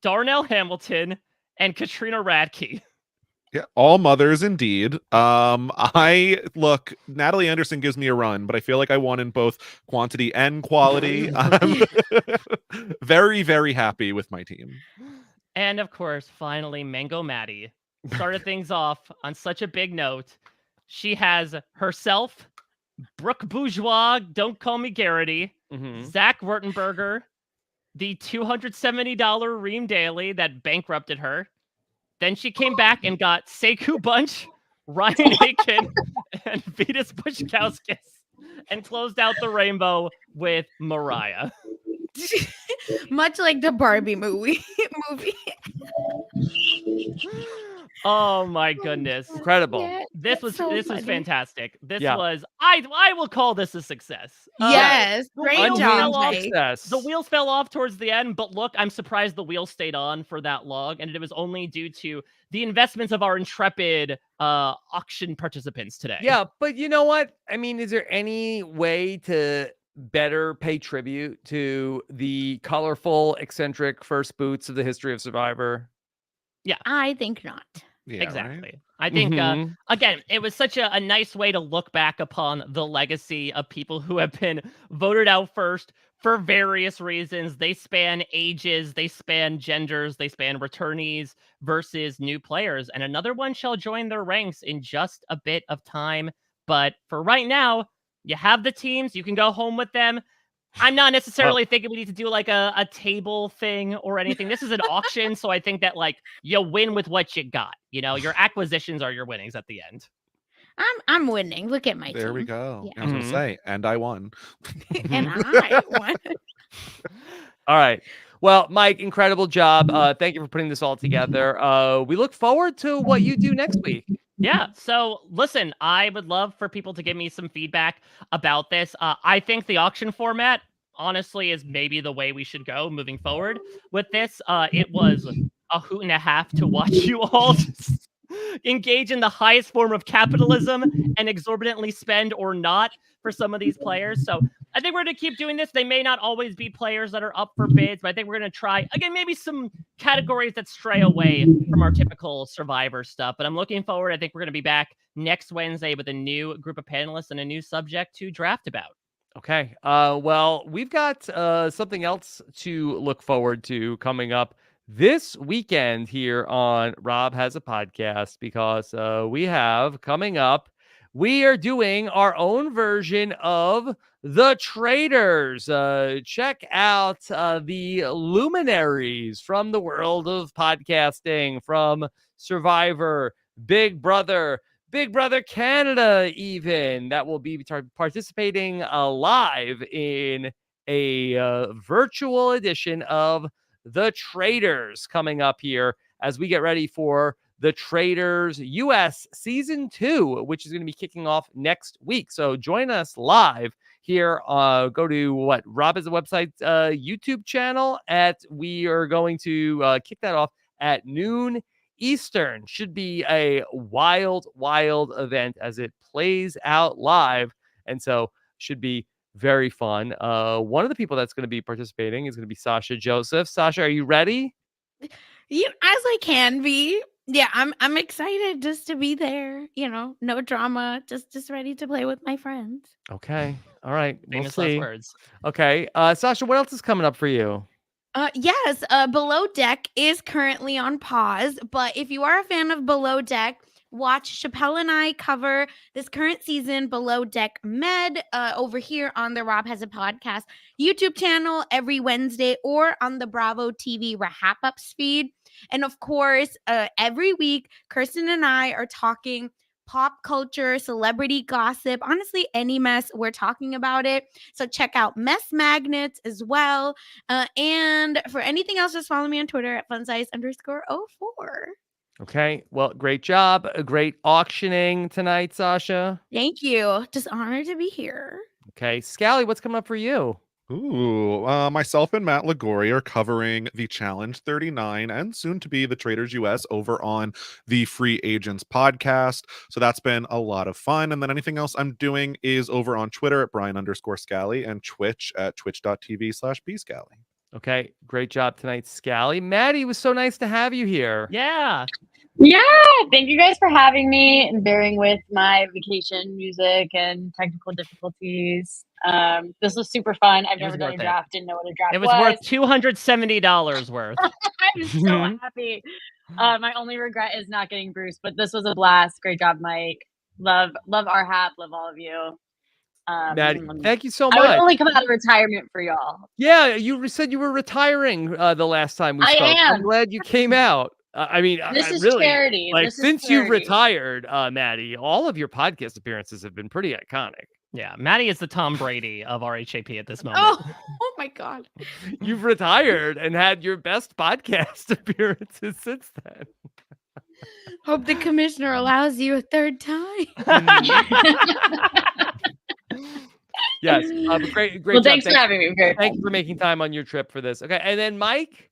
Darnell Hamilton, and Katrina Radke. Yeah, all mothers indeed. I look, Natalie Anderson gives me a run, but I feel like I won in both quantity and quality. I'm very, very happy with my team. And of course, finally, Mango Maddie started things off on such a big note. She has herself, Brooke Bourgeois, Don't Call Me Garrity, Mhm. Zach Wurtenberger, the $270 Ream Daily that bankrupted her. Then she came back and got Sekou Bunch, Ryan Aiken, and Vitas Bushkowskis, and closed out the rainbow with Mariah. Much like the Barbie movie. Oh my goodness. Incredible. Yeah, This that's was so this was funny. fantastic. This Yeah. was I will call this a success. Yes, the great wheels job, fell off. Jake. Success. The wheels fell off towards the end, but look, I'm surprised the wheels stayed on for that long, and it was only due to the investments of our intrepid auction participants today. Yeah, but you know what? I mean, is there any way to better pay tribute to the colorful, eccentric first boots of the history of Survivor? I think not. Yeah, Exactly. right? I think, Mhm. again, it was such a nice way to look back upon the legacy of people who have been voted out first for various reasons. They span ages, they span genders, they span returnees versus new players. And another one shall join their ranks in just a bit of time. But for right now, you have the teams, you can go home with them. I'm not necessarily thinking we need to do like a table thing or anything. This is an auction, so I think that like you win with what you got. You know, your acquisitions are your winnings at the end. I'm winning. Look at my There team. we go. Yeah. I was gonna Mhm. say, and I won. And I won. All right. Well, Mike, incredible job. Thank you for putting this all together. We look forward to what you do next week. Yeah. So listen, I would love for people to give me some feedback about this. I think the auction format, honestly, is maybe the way we should go moving forward with this. It was a hoot and a half to watch you all just engage in the highest form of capitalism and exorbitantly spend or not for some of these players. So I think we're going to keep doing this. They may not always be players that are up for bids, but I think we're going to try, again, maybe some categories that stray away from our typical Survivor stuff. But I'm looking forward. I think we're going to be back next Wednesday with a new group of panelists and a new subject to draft about. Okay. Well, we've got something else to look forward to coming up this weekend here on Rob Has a Podcast, because we have coming up, we are doing our own version of The Traders. Check out the luminaries from the world of podcasting, from Survivor, Big Brother Canada, even, that will be participating live in a virtual edition of The Traders coming up here as we get ready for The Traders US Season 2, which is going to be kicking off next week. So join us live here. Go to what Rob has a website YouTube channel we are going to kick that off at noon Eastern. Should be a wild event as it plays out live, and so should be very fun. One of the people that's going to be participating is going to be Sasha Joseph. Sasha, are you ready? As I can be. Yeah, I'm excited just to be there. No drama, just ready to play with my friends. Okay, all right, we'll Famous last see. words. Okay, Sasha, what else is coming up for you? Yes, Below Deck is currently on pause, but if you are a fan of Below Deck, watch Chappelle and I cover this current season Below Deck Med over here on the Rob Has a Podcast YouTube channel every Wednesday, or on the Bravo TV RHAP Ups feed. And of course, every week, Kirsten and I are talking pop culture, celebrity gossip, honestly, any mess, we're talking about it. So check out Mess Magnets as well. And for anything else, just follow me on Twitter at funsize_04. Okay, well, great job. A great auctioning tonight, Sasha. Thank you. Just honored to be here. Okay, Scally, what's coming up for you? Ooh, myself and Matt Ligori are covering the Challenge 39 and soon to be the Traders US over on the Free Agents podcast. So that's been a lot of fun. And then anything else I'm doing is over on Twitter at Brian_Scally and Twitch at twitch.tv/bscally. Okay, great job tonight, Scally. Maddie, it was so nice to have you here. Yeah. Yeah, thank you guys for having me and bearing with my vacation music and technical difficulties. This was super fun. I've It was never done a worth it. draft, didn't know what a draft It was worth $270 worth. I'm so happy. My only regret is not getting Bruce, but this was a blast. Great job, Mike. Love RHAP. Love all of you. Maddy, thank you so I would much. only come out of retirement for y'all. Yeah, you said you were retiring the last time we I spoke. I'm am. glad you came out. I mean, This is really, charity. like This is since you charity. retired, Maddy, all of your podcast appearances have been pretty iconic. Yeah, Maddy is the Tom Brady of RHAP at this moment. Oh my God. You've retired and had your best podcast appearances since then. Hope the commissioner allows you a third time. Yes, great Well, job. thanks for having me. Very Thank fun. you for making time on your trip for this. Okay, and then Mike,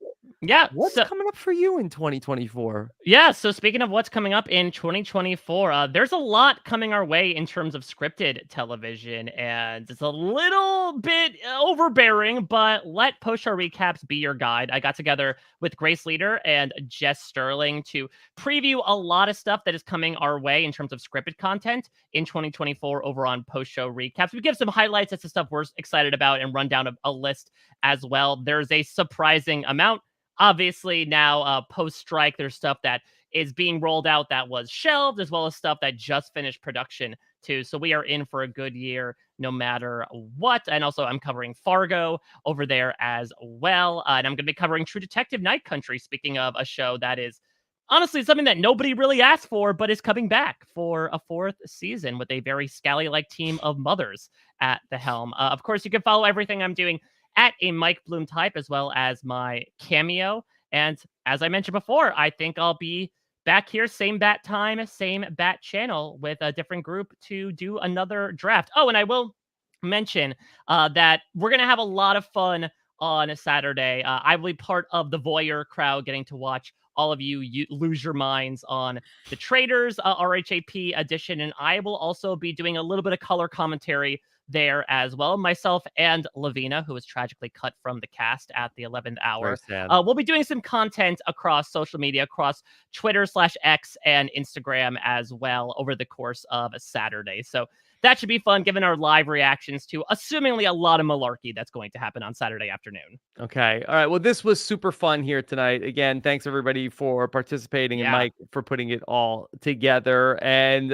Yeah, what's coming up for you in 2024? Yeah, so speaking of what's coming up in 2024, there's a lot coming our way in terms of scripted television, and it's a little bit overbearing, but let post-show recaps be your guide. I got together with Grace Leader and Jess Sterling to preview a lot of stuff that is coming our way in terms of scripted content in 2024 over on post-show recaps. We give some highlights as to stuff we're excited about and run down a list as well. There's a surprising amount. Obviously, now post-strike, there's stuff that is being rolled out that was shelved, as well as stuff that just finished production, too. So we are in for a good year, no matter what. And also, I'm covering Fargo over there as well. And I'm going to be covering True Detective Night Country, speaking of a show that is honestly something that nobody really asked for, but is coming back for a 4th season with a very Scally-like team of mothers at the helm. Of course, you can follow everything I'm doing at a Mike Bloom type, as well as my Cameo. And as I mentioned before, I think I'll be back here, same bat time, same bat channel, with a different group to do another draft. Oh, and I will mention that we're going to have a lot of fun on a Saturday. I will be part of the voyeur crowd, getting to watch all of you lose your minds on the Traders RHAP edition. And I will also be doing a little bit of color commentary there as well. Myself and Lavina, who was tragically cut from the cast at the 11th hour. We'll be doing some content across social media, across Twitter/X and Instagram as well over the course of a Saturday. So that should be fun, given our live reactions to assumingly a lot of malarkey that's going to happen on Saturday afternoon. Okay. All right. Well, this was super fun here tonight. Again, thanks everybody for participating and Mike for putting it all together. And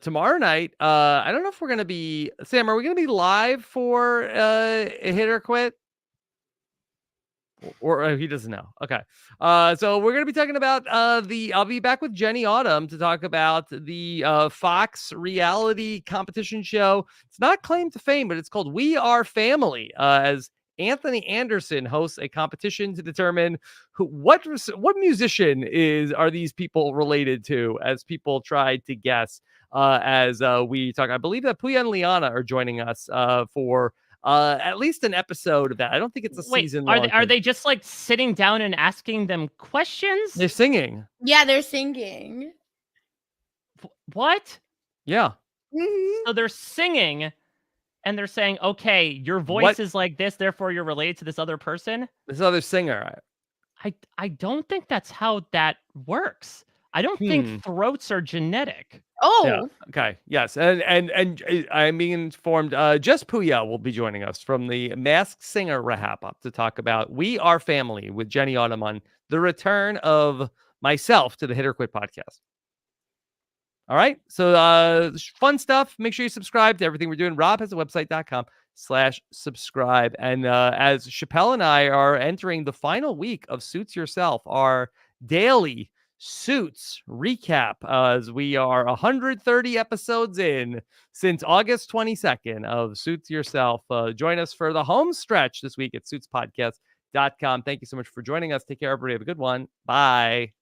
tomorrow night, I don't know if we're going to be, Sam, are we going to be live for a Hit or Quit? Or he doesn't know. Okay. So we're going to be talking about I'll be back with Jenny Autumn to talk about the Fox reality competition show. It's not claimed to fame, but it's called We Are Family, as Anthony Anderson hosts a competition to determine what musician are these people related to, as people try to guess as we talk. I believe that Puya and Liana are joining us for at least an episode of that. I don't think it's a season. Are they just like sitting down and asking them questions? They're singing. Yeah, they're singing. What? Yeah. Mm-hmm. So they're singing and they're saying, okay, your voice is like this, therefore you're related to this other person. This other singer. I don't think that's how that works. I don't think throats are genetic. Oh, yeah. Okay. Yes. And I'm being informed. Jess Puya will be joining us from the Masked Singer RHAP to talk about We Are Family with Jenny Autumn on the return of myself to the Hit or Quit podcast. All right. So fun stuff. Make sure you subscribe to everything we're doing. Rob has a website.com/subscribe. And as Chappelle and I are entering the final week of Suits Yourself, our daily Suits recap, as we are 130 episodes in since August 22nd of Suits Yourself. Join us for the home stretch this week at suitspodcast.com. Thank you so much for joining us. Take care, everybody. Have a good one. Bye.